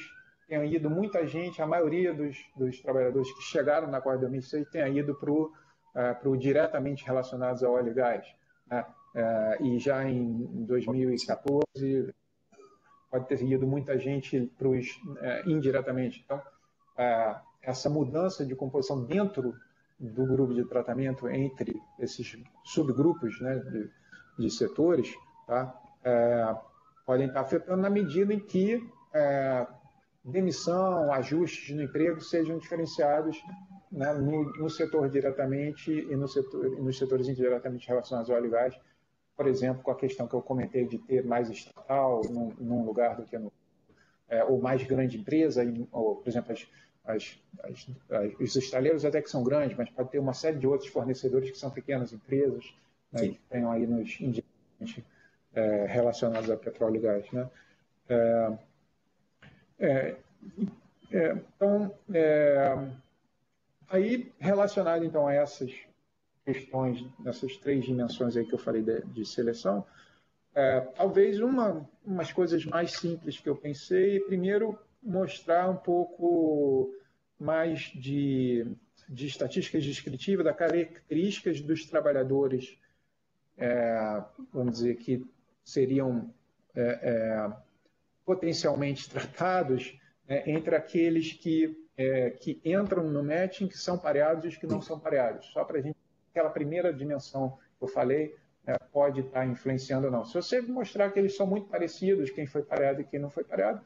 tenha ido muita gente, a maioria dos trabalhadores que chegaram na coorte de 2006 tenha ido para o diretamente relacionados a óleo e gás. Né? E já em 2014 pode ter ido muita gente para os indiretamente. Então, essa mudança de composição dentro do grupo de tratamento entre esses subgrupos, né, de setores, tá, podem estar afetando na medida em que demissão, ajustes no emprego sejam diferenciados, né, no setor diretamente e nos setores indiretamente relacionados ao óleo e gás, por exemplo, com a questão que eu comentei de ter mais estatal num lugar do que ou mais grande empresa, ou, por exemplo, os estaleiros até que são grandes, mas pode ter uma série de outros fornecedores que são pequenas empresas, né, que tenham aí nos indiretamente relacionados a petróleo e gás. Né? Então, aí, relacionado então a essas questões, nessas três dimensões aí que eu falei de seleção, talvez umas coisas mais simples que eu pensei, primeiro, mostrar um pouco mais de estatísticas descritivas das características dos trabalhadores, vamos dizer, que seriam potencialmente tratados, entre aqueles que entram no matching, que são pareados e os que não são pareados. Só para a gente, aquela primeira dimensão que eu falei, pode estar influenciando ou não. Se você mostrar que eles são muito parecidos, quem foi pareado e quem não foi pareado,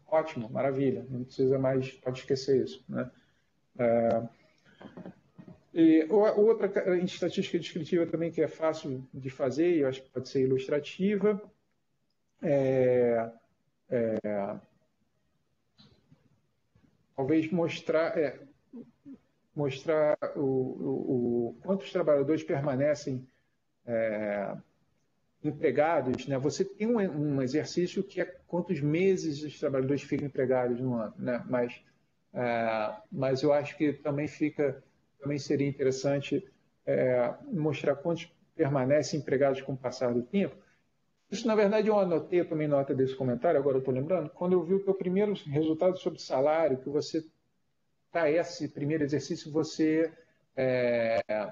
ótimo, maravilha, não precisa mais, pode esquecer isso. Né? E outra estatística descritiva também que é fácil de fazer, e eu acho que pode ser ilustrativa, talvez mostrar, mostrar quantos trabalhadores permanecem empregados, né? Você tem um exercício que é quantos meses os trabalhadores ficam empregados no ano, né? Mas eu acho que também seria interessante mostrar quantos permanecem empregados com o passar do tempo. Isso, na verdade, eu anotei, eu tomei nota desse comentário, agora eu estou lembrando, quando eu vi o teu primeiro resultado sobre salário, que você, para esse primeiro exercício, você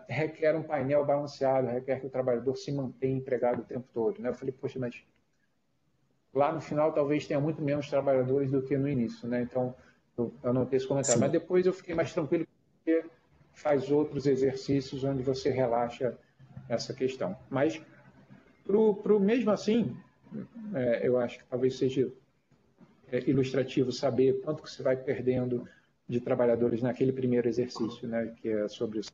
requer um painel balanceado, requer que o trabalhador se mantenha empregado o tempo todo, né? Eu falei, poxa, mas lá no final talvez tenha muito menos trabalhadores do que no início, né? Então, eu anotei esse comentário. Sim. Mas depois eu fiquei mais tranquilo porque faz outros exercícios onde você relaxa essa questão. Mas, mesmo assim, eu acho que talvez seja ilustrativo saber quanto que você vai perdendo de trabalhadores naquele primeiro exercício, né? Que é sobre isso.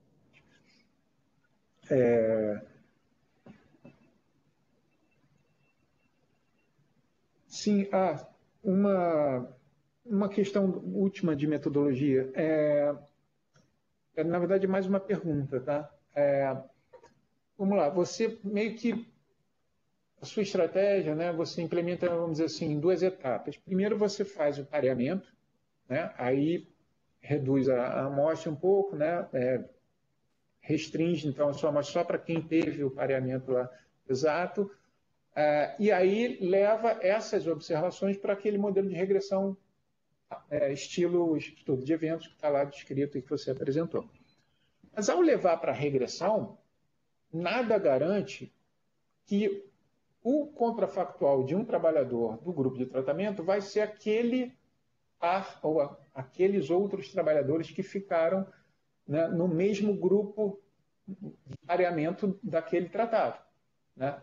Sim, uma questão última de metodologia. Na verdade, mais uma pergunta, tá? Vamos lá, você meio que a sua estratégia, né? Você implementa, vamos dizer assim, em duas etapas. Primeiro, você faz o pareamento, né? Aí reduz a amostra um pouco, né? Restringe, então, a sua amostra só para quem teve o pareamento lá exato. E aí leva essas observações para aquele modelo de regressão estilo estudo de eventos que está lá descrito e que você apresentou. Mas ao levar para a regressão, nada garante que o contrafactual de um trabalhador do grupo de tratamento vai ser aquele par ou aqueles outros trabalhadores que ficaram, né, no mesmo grupo de pareamento daquele tratado, né?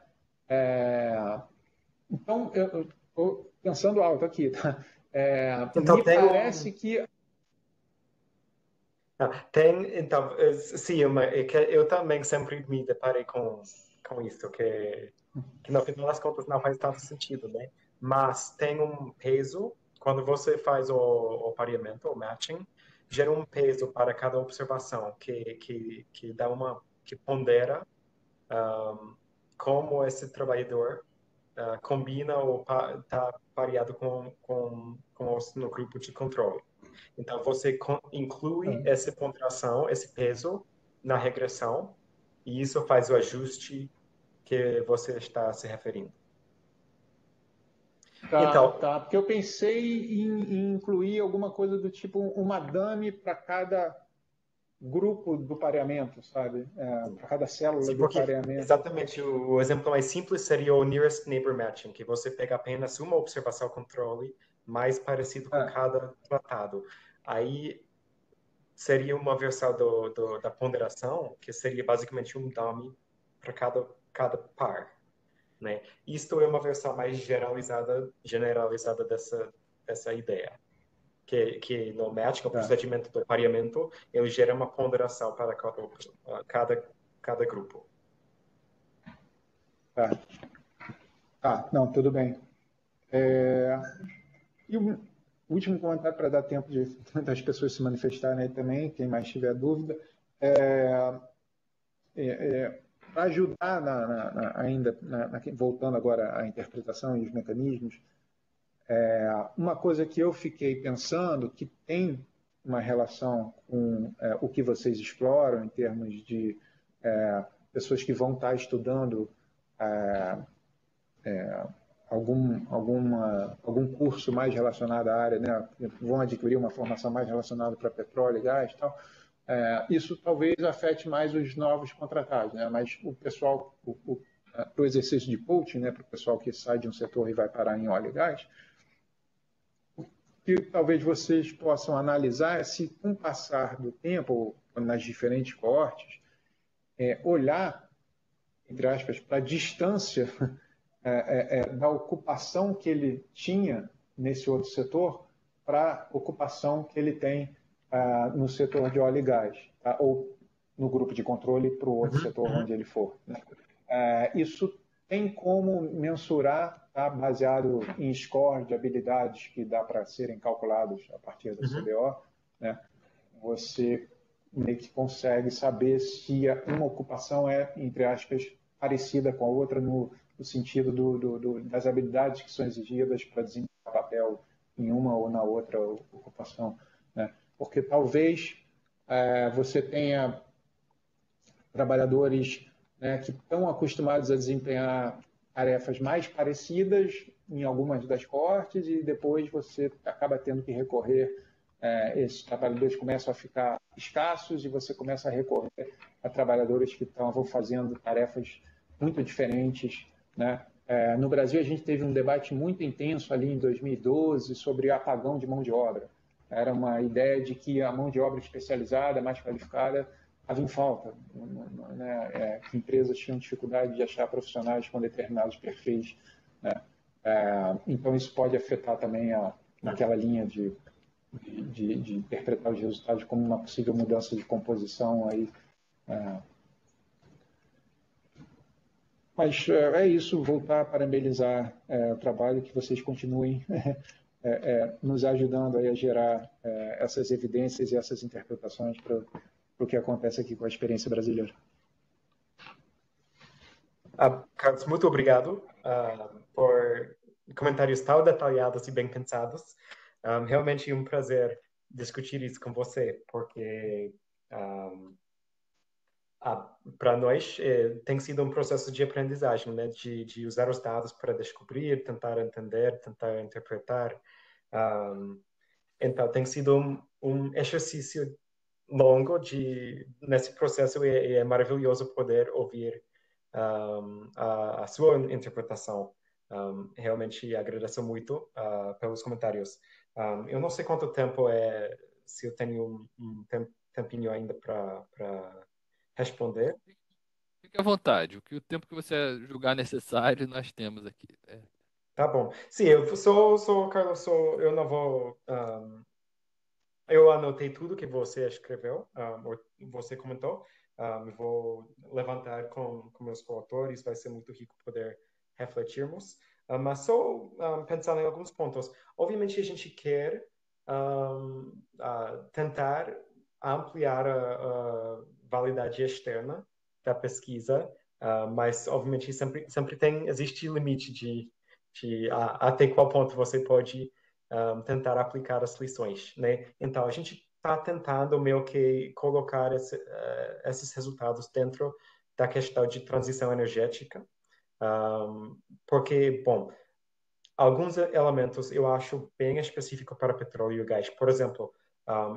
Então, eu estou pensando alto aqui, tá? Então, Me parece que então, sim, eu também sempre me deparei com isso, que no final das contas não faz tanto sentido, né? Mas tem um peso, quando você faz o pareamento, o matching, gera um peso para cada observação, que dá que pondera como esse trabalhador combina ou está pareado com os no grupo de controle. Então, você inclui essa ponderação, esse peso na regressão, e isso faz o ajuste que você está se referindo. Então, tá, porque eu pensei em incluir alguma coisa do tipo uma dummy para cada grupo do pareamento, sabe? Para cada célula sim, do porque pareamento. exatamente o exemplo mais simples seria o nearest neighbor matching, que você pega apenas uma observação controle mais parecido com cada tratado. Aí seria uma versão da ponderação, que seria basicamente um dummy para cada par, né? Isto é uma versão mais generalizada dessa ideia. Que no matching, o procedimento do pareamento, ele gera uma ponderação para cada grupo. Não, tudo bem. E o último comentário para dar tempo das pessoas se manifestarem aí também, quem mais tiver dúvida. Para ajudar voltando agora à interpretação e os mecanismos, uma coisa que eu fiquei pensando que tem uma relação com o que vocês exploram em termos de pessoas que vão estar estudando algum curso mais relacionado à área, né? Vão adquirir uma formação mais relacionada para petróleo e gás e tal. Isso talvez afete mais os novos contratados, né? Mas o pessoal, para o exercício de coaching, né? Para o pessoal que sai de um setor e vai parar em óleo e gás, que talvez vocês possam analisar se, com o passar do tempo, nas diferentes coortes, olhar, entre aspas, para a distância da ocupação que ele tinha nesse outro setor para a ocupação que ele tem no setor de óleo e gás, tá? Ou no grupo de controle para o outro setor onde ele for, né? Isso tem como mensurar, tá? Baseado em score de habilidades que dá para serem calculados a partir da CBO, né? Você meio que consegue saber se uma ocupação é, entre aspas, parecida com a outra no sentido das habilidades que são exigidas para desempenhar papel em uma ou na outra ocupação, né? Porque talvez você tenha trabalhadores, né, que estão acostumados a desempenhar tarefas mais parecidas em algumas das cortes e depois você acaba tendo que recorrer, esses trabalhadores começam a ficar escassos e você começa a recorrer a trabalhadores que estavam fazendo tarefas muito diferentes, né? No Brasil, a gente teve um debate muito intenso ali em 2012 sobre apagão de mão de obra. Era uma ideia de que a mão de obra especializada, mais qualificada, estava em falta, né? Que empresas tinham dificuldade de achar profissionais com determinados perfis, né? Então, isso pode afetar também naquela linha de interpretar os resultados como uma possível mudança de composição aí. Mas é isso, voltar a parabenizar o trabalho, que vocês continuem nos ajudando aí a gerar essas evidências e essas interpretações para o que acontece aqui com a experiência brasileira. Carlos, muito obrigado por comentários tão detalhados e bem pensados. Realmente um prazer discutir isso com você, porque para nós tem sido um processo de aprendizagem, né? De usar os dados para descobrir, tentar entender, tentar interpretar. Então tem sido um exercício longo nesse processo, e é maravilhoso poder ouvir a sua interpretação. Realmente agradeço muito pelos comentários. Eu não sei quanto tempo se eu tenho um tempinho ainda para responder. Fique à vontade. O tempo que você julgar necessário, nós temos aqui. Tá bom. Sim, eu sou Carlos, eu não vou. Eu anotei tudo que você escreveu, ou você comentou. Vou levantar com meus coautores, vai ser muito rico poder refletirmos. Mas só pensando em alguns pontos. Obviamente, a gente quer tentar ampliar a validade externa da pesquisa, mas, obviamente, sempre existe limite de até qual ponto você pode tentar aplicar as lições, né? Então, a gente está tentando meio que colocar esses resultados dentro da questão de transição energética, porque, bom, alguns elementos eu acho bem específicos para petróleo e gás. Por exemplo,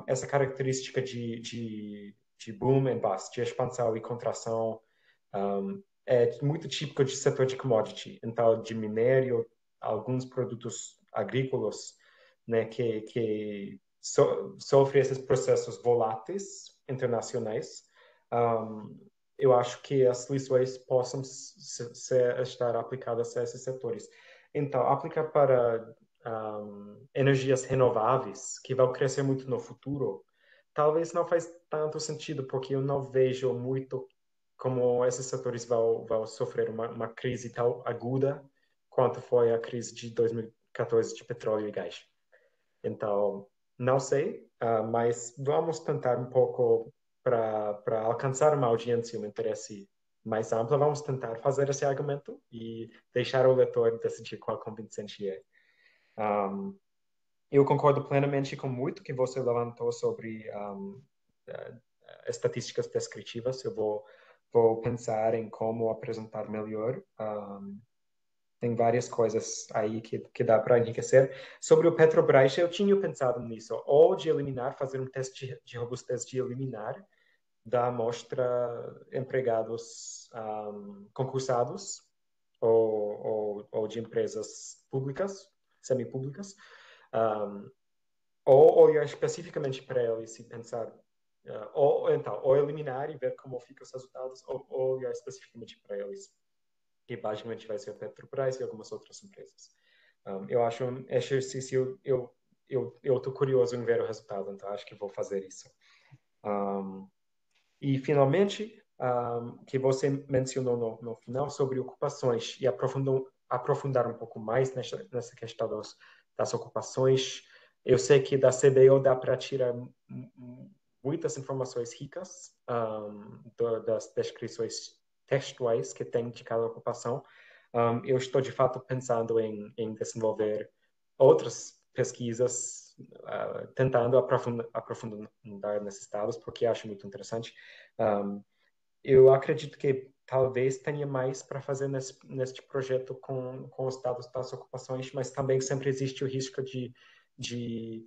essa característica de boom and bust, de expansão e contração, é muito típico de setor de commodity. Então, de minério, alguns produtos agrícolas, né, que sofrem esses processos voláteis internacionais. Eu acho que as lições possam estar aplicadas a esses setores. Então, aplicar para energias renováveis, que vão crescer muito no futuro, talvez não faz tanto sentido, porque eu não vejo muito como esses setores vão sofrer uma crise tão aguda quanto foi a crise de 2014 de petróleo e gás. Então, não sei, mas vamos tentar um pouco para alcançar uma audiência, um interesse mais amplo. Vamos tentar fazer esse argumento e deixar o leitor decidir qual convincente é. Eu concordo plenamente com muito que você levantou sobre estatísticas descritivas. Eu vou pensar em como apresentar melhor. Tem várias coisas aí que dá para enriquecer. Sobre o Petrobras, eu tinha pensado nisso, ou de eliminar, fazer um teste de robustez de eliminar da amostra empregados concursados ou de empresas públicas, semipúblicas, ou olhar especificamente para eles e pensar, ou eliminar e ver como ficam os resultados, ou olhar especificamente para eles, que basicamente vai ser a Petrobras e algumas outras empresas. Eu acho um exercício, eu estou curioso em ver o resultado, então acho que vou fazer isso. E, finalmente, que você mencionou no final sobre ocupações e aprofundar um pouco mais nessa questão das ocupações. Eu sei que da CBO dá para tirar muitas informações ricas das descrições textuais que tem de cada ocupação. Eu estou, de fato, pensando em desenvolver outras pesquisas, tentando aprofundar nesses dados, porque acho muito interessante. Eu acredito que talvez tenha mais para fazer neste projeto com os dados das ocupações, mas também sempre existe o risco de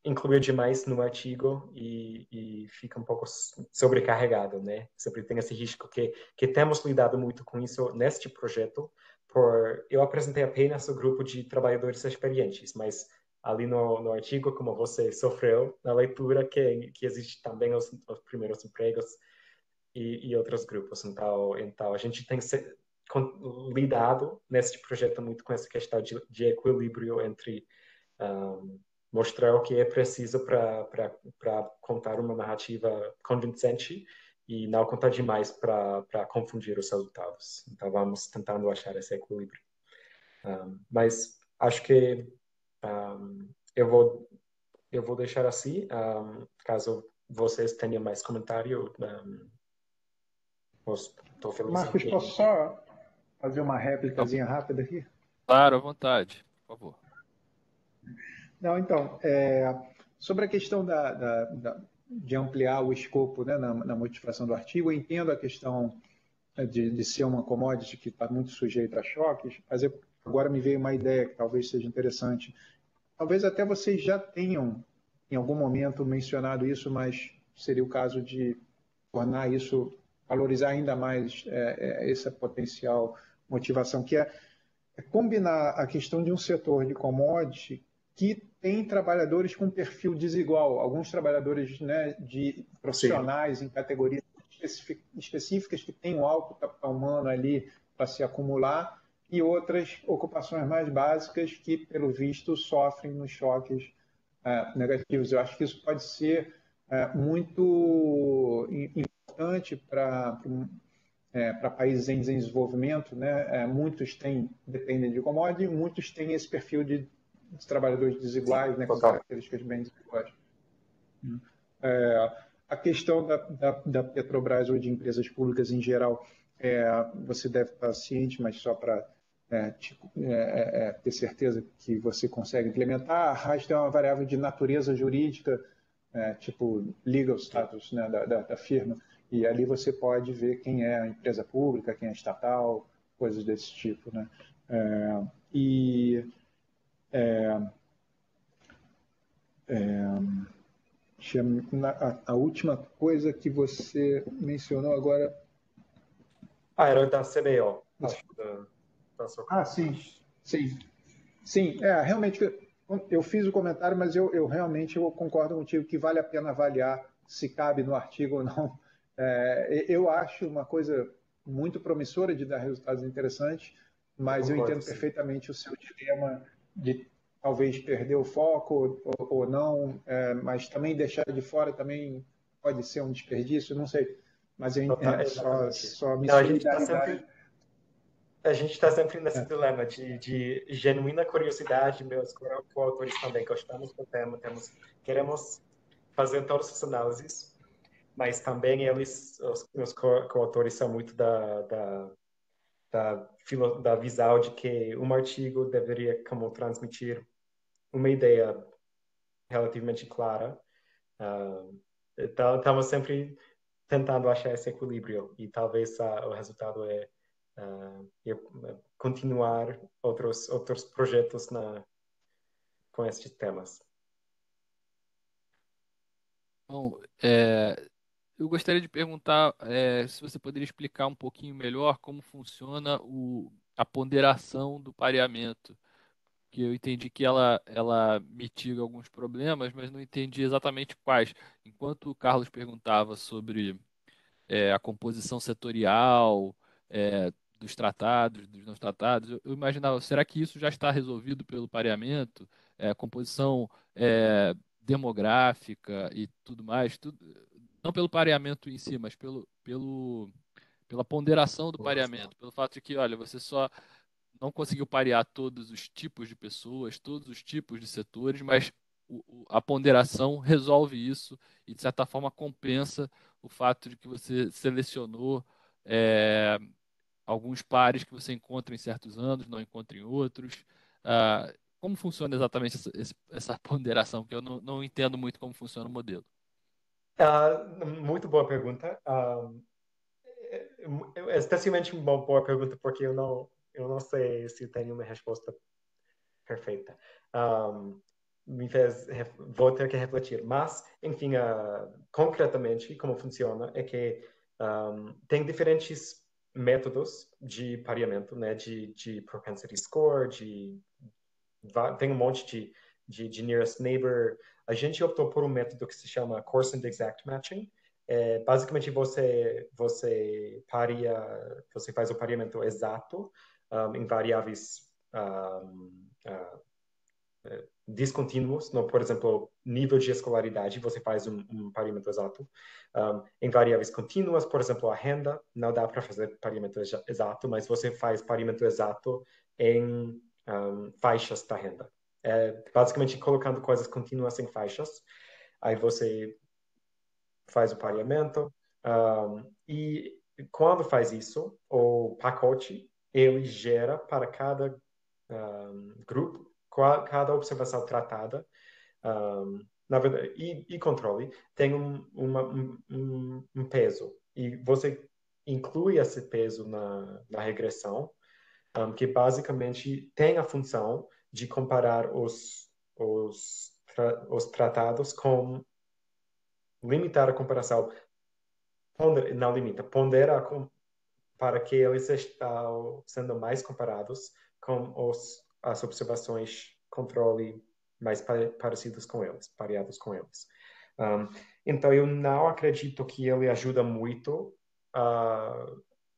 incluir demais no artigo e fica um pouco sobrecarregado, né? Sempre tem esse risco que temos lidado muito com isso neste projeto. Eu apresentei apenas o grupo de trabalhadores experientes, mas ali no artigo, como você sofreu na leitura, que existe também os primeiros empregos e outros grupos. Então a gente tem lidado nesse projeto muito com essa questão de equilíbrio entre mostrar o que é preciso para contar uma narrativa convincente e não contar demais para confundir os resultados. Então vamos tentando achar esse equilíbrio. Mas acho que eu vou deixar assim. Caso vocês tenham mais comentário, estou feliz. Marcos, posso só fazer uma réplicazinha rápida aqui? Claro, à vontade, por favor. Não, então, sobre a questão de ampliar o escopo, né, na motivação do artigo, eu entendo a questão de ser uma commodity que está muito sujeita a choques, mas agora me veio uma ideia que talvez seja interessante. Talvez até vocês já tenham, em algum momento, mencionado isso, mas seria o caso de tornar isso, valorizar ainda mais essa potencial motivação, que é combinar a questão de um setor de commodity que tem trabalhadores com perfil desigual, alguns trabalhadores, né, de profissionais em categorias específicas que têm um alto capital humano ali para se acumular e outras ocupações mais básicas que, pelo visto, sofrem nos choques negativos. Eu acho que isso pode ser muito importante para países em desenvolvimento, né? Muitos dependem de commodity, muitos têm esse perfil de trabalhadores desiguais, né, com características bem desiguais. A questão da Petrobras ou de empresas públicas em geral, você deve estar ciente, mas só para ter certeza que você consegue implementar, a RAST é uma variável de natureza jurídica, tipo legal status, né, da firma, e ali você pode ver quem é a empresa pública, quem é estatal, coisas desse tipo, né? A última coisa que você mencionou agora... era da CBO. Sim, realmente eu fiz o comentário, mas eu realmente concordo contigo que vale a pena avaliar se cabe no artigo ou não. Eu acho uma coisa muito promissora de dar resultados interessantes, mas eu entendo perfeitamente o seu dilema de talvez perder o foco ou não, mas também deixar de fora também pode ser um desperdício, não sei. Mas só me solidariedade. A gente está sempre nesse dilema de genuína curiosidade. Meus coautores também gostamos do tema, queremos fazer todas as análises, mas também os coautores são muito da visão de que um artigo deveria como transmitir uma ideia relativamente clara. Então, estamos sempre tentando achar esse equilíbrio e talvez o resultado é continuar outros projetos com estes temas. Bom, eu gostaria de perguntar se você poderia explicar um pouquinho melhor como funciona a ponderação do pareamento, que eu entendi que ela mitiga alguns problemas, mas não entendi exatamente quais. Enquanto o Carlos perguntava sobre a composição setorial, dos tratados, dos não tratados, eu imaginava, será que isso já está resolvido pelo pareamento? Composição demográfica e tudo mais, não pelo pareamento em si, mas pela ponderação do pareamento, pelo fato de que, olha, você só não conseguiu parear todos os tipos de pessoas, todos os tipos de setores, mas a ponderação resolve isso e, de certa forma, compensa o fato de que você selecionou é, alguns pares que você encontra em certos anos, não encontra em outros. Como funciona exatamente essa ponderação? Que eu não entendo muito como funciona o modelo. Muito boa pergunta. É especialmente uma boa pergunta porque eu não sei se tenho uma resposta perfeita. Um, vou ter que refletir. Mas, enfim, concretamente, como funciona é que tem diferentes métodos de pareamento, né? De propensity score, tem um monte de nearest neighbor. A gente optou por um método que se chama Coarsened Exact Matching. Basicamente, você faz o pareamento exato em variáveis descontínuos, no, por exemplo, nível de escolaridade, você faz um pareamento exato. Em variáveis contínuas, por exemplo, a renda, não dá para fazer pareamento exato, mas você faz pareamento exato em faixas da renda. Basicamente, colocando coisas contínuas em faixas, aí você faz o pareamento, e quando faz isso, o pacote, ele gera para cada grupo, cada observação tratada, na verdade, e controle, tem um peso. E você inclui esse peso na regressão, que basicamente tem a função de comparar os tratados com limitar a comparação, não limita, pondera para que eles estão sendo mais comparados com as observações controle mais parecidos com eles, pareados com eles. Então, eu não acredito que ele ajuda muito,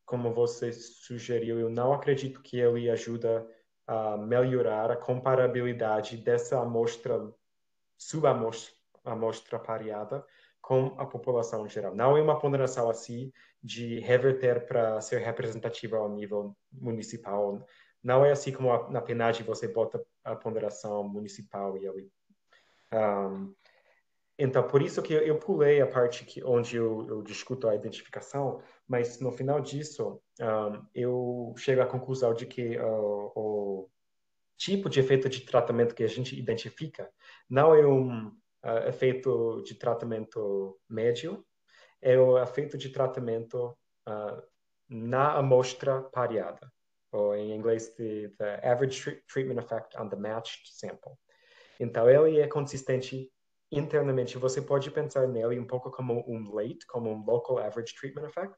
como você sugeriu, eu não acredito que ele ajuda a melhorar a comparabilidade dessa amostra, subamostra pareada com a população em geral. Não é uma ponderação assim de reverter para ser representativa ao nível municipal. Não é assim como na PNAD você bota a ponderação municipal e ali. Então, por isso que eu pulei a parte onde eu discuto a identificação, mas no final disso, eu chego à conclusão de que o tipo de efeito de tratamento que a gente identifica não é um efeito de tratamento médio, é o efeito de tratamento na amostra pareada, ou em inglês, the average treatment effect on the matched sample. Então, ele é consistente internamente. Você pode pensar nele um pouco como um LATE, como um Local Average Treatment Effect,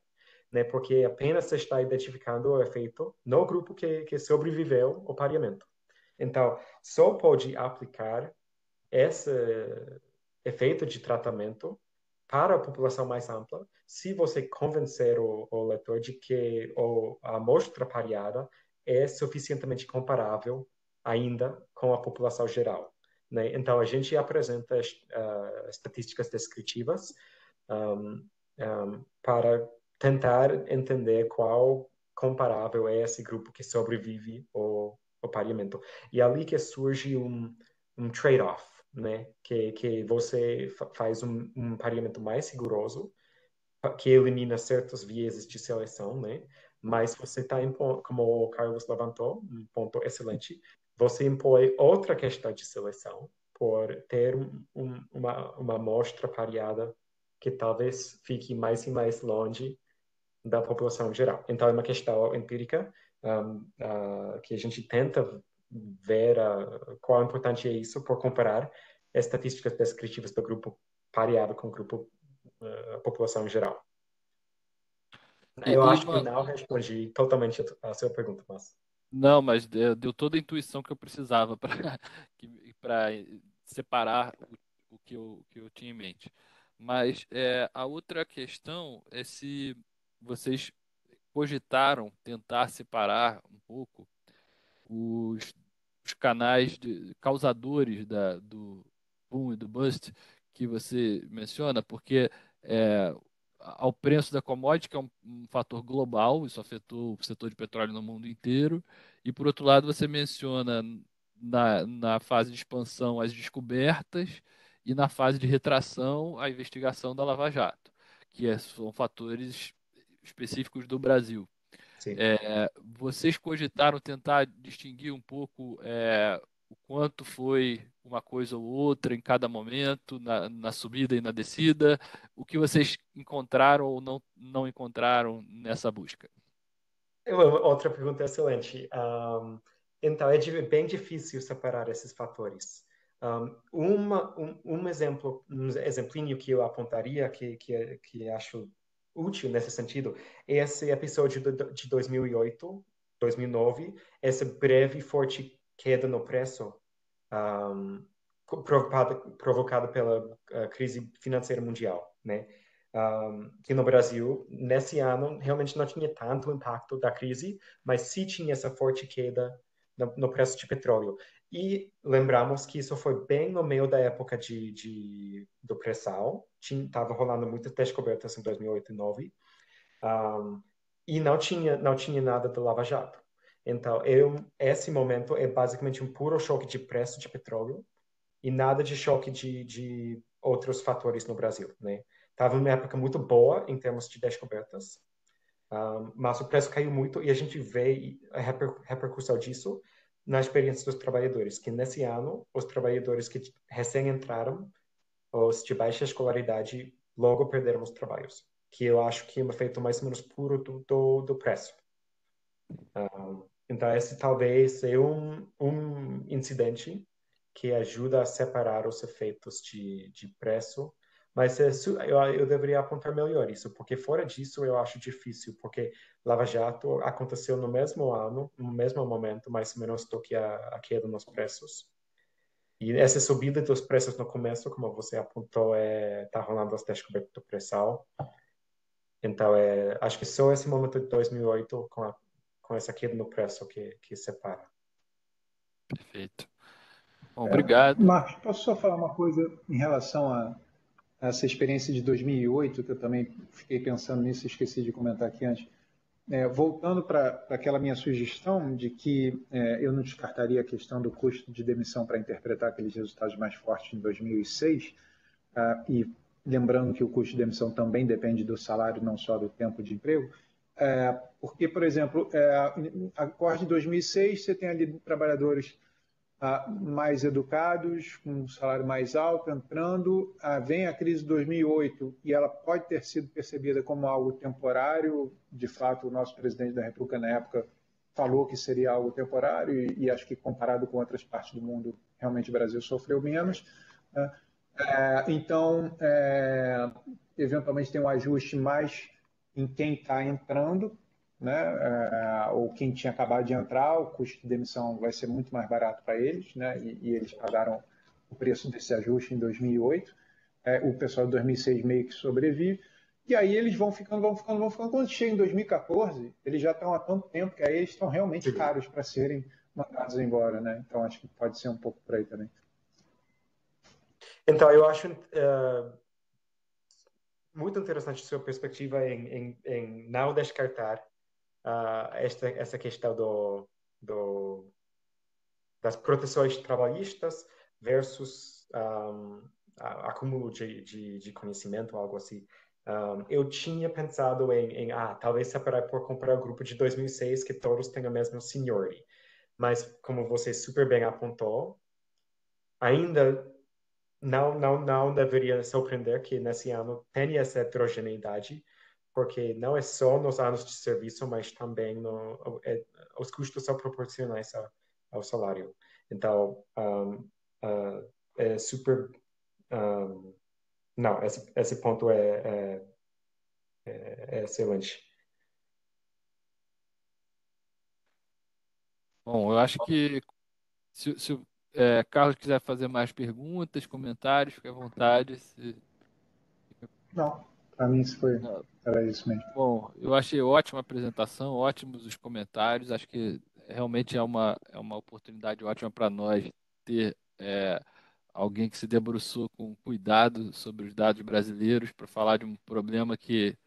né? Porque apenas se está identificando o efeito no grupo que sobreviveu ao pareamento. Então, só pode aplicar esse efeito de tratamento para a população mais ampla se você convencer o leitor de que a amostra pareada é suficientemente comparável ainda com a população geral. Né? Então, a gente apresenta estatísticas descritivas para tentar entender qual comparável é esse grupo que sobrevive ao pareamento. E é ali que surge um trade-off, né? Que você faz um pareamento mais rigoroso, que elimina certos vieses de seleção, né? Mas você está, como o Carlos levantou, um ponto excelente, você impõe outra questão de seleção por ter uma amostra pareada que talvez fique mais e mais longe da população geral. Então, é uma questão empírica que a gente tenta ver qual importante é isso por comparar estatísticas descritivas do grupo pareado com o grupo população geral. Eu acho que eu não respondi totalmente a sua pergunta, mas... Não, mas deu toda a intuição que eu precisava para separar o que eu tinha em mente. Mas a outra questão é se vocês cogitaram tentar separar um pouco os, os canais causadores do boom e do bust que você menciona, porque é, ao preço da commodity, que é um fator global, isso afetou o setor de petróleo no mundo inteiro, e por outro lado você menciona na fase de expansão as descobertas e na fase de retração a investigação da Lava Jato, são fatores específicos do Brasil. Sim. Vocês cogitaram tentar distinguir um pouco o quanto foi uma coisa ou outra em cada momento, na subida e na descida? O que vocês encontraram ou não encontraram nessa busca? Outra pergunta excelente. Então, é bem difícil separar esses fatores. Um exemplinho que eu apontaria, que acho útil nesse sentido, é esse episódio de 2008, 2009, essa breve e forte queda no preço, um, provocada pela crise financeira mundial, né? Que no Brasil, nesse ano, realmente não tinha tanto impacto da crise, mas sim tinha essa forte queda no preço de petróleo. E lembramos que isso foi bem no meio da época do pré-sal, estava rolando muitas descobertas em 2008 e 2009, e não tinha nada do Lava Jato. Então, esse momento é basicamente um puro choque de preço de petróleo e nada de choque de outros fatores no Brasil, né? Estava uma época muito boa em termos de descobertas, mas o preço caiu muito e a gente vê a repercussão disso na experiência dos trabalhadores, que nesse ano, os trabalhadores que recém entraram, os de baixa escolaridade, logo perderam os trabalhos, que eu acho que é um efeito mais ou menos puro do preço. Então, esse talvez é um incidente que ajuda a separar os efeitos de preço, mas eu deveria apontar melhor isso, porque fora disso eu acho difícil, porque Lava Jato aconteceu no mesmo ano, no mesmo momento, mais ou menos do que a queda nos preços. E essa subida dos preços no começo, como você apontou, tá rolando as descobertas do pré-sal. Então, acho que só esse momento de 2008, com essa queda no preço, que separa. Perfeito. Bom, obrigado. Marcos, posso só falar uma coisa em relação a essa experiência de 2008, que eu também fiquei pensando nisso e esqueci de comentar aqui antes. Voltando para aquela minha sugestão de que eu não descartaria a questão do custo de demissão para interpretar aqueles resultados mais fortes em 2006, e lembrando que o custo de demissão também depende do salário, não só do tempo de emprego, porque, por exemplo, a corte de 2006, você tem ali trabalhadores mais educados, com um salário mais alto entrando, vem a crise de 2008 e ela pode ter sido percebida como algo temporário. De fato, o nosso presidente da República na época falou que seria algo temporário e acho que comparado com outras partes do mundo, realmente o Brasil sofreu menos. Então, eventualmente tem um ajuste mais em quem está entrando, né? Ou quem tinha acabado de entrar, o custo de demissão vai ser muito mais barato para eles, né? E eles pagaram o preço desse ajuste em 2008. O pessoal de 2006 meio que sobrevive. E aí eles vão ficando, vão ficando, vão ficando. Quando chega em 2014, eles já estão há tanto tempo que aí eles estão realmente caros para serem mandados embora, né? Então acho que pode ser um pouco por aí também. Então, eu acho muito interessante a sua perspectiva em não descartar essa questão das proteções trabalhistas versus acúmulo de conhecimento, algo assim. Eu tinha pensado talvez separar por comparar o grupo de 2006, que todos têm a mesma seniority. Mas, como você super bem apontou, ainda não deveria surpreender que nesse ano tenha essa heterogeneidade, porque não é só nos anos de serviço, mas também os custos são proporcionais ao salário. Então, é super. Não, esse ponto é excelente. Bom, eu acho que se o Carlos quiser fazer mais perguntas, comentários, fique à vontade. Não, para mim Não. era isso mesmo. Bom, eu achei ótima a apresentação, ótimos os comentários. Acho que realmente é uma oportunidade ótima para nós ter alguém que se debruçou com cuidado sobre os dados brasileiros para falar de um problema que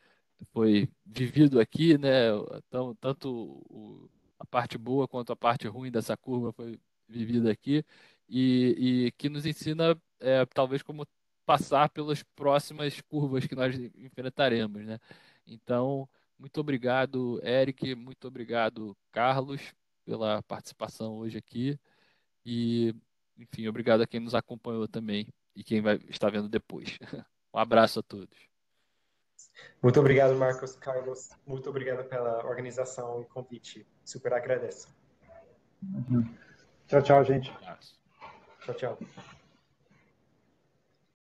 foi vivido aqui, né? Então, tanto a parte boa quanto a parte ruim dessa curva foi vivida aqui e que nos ensina, talvez, como passar pelas próximas curvas que nós enfrentaremos, né? Então, muito obrigado, Eric, muito obrigado, Carlos, pela participação hoje aqui e, enfim, obrigado a quem nos acompanhou também e quem vai estar vendo depois. Um abraço a todos. Muito obrigado, Marcos, Carlos. Muito obrigado pela organização e convite. Super agradeço. Tchau, tchau, gente. Um abraço. Tchau, tchau.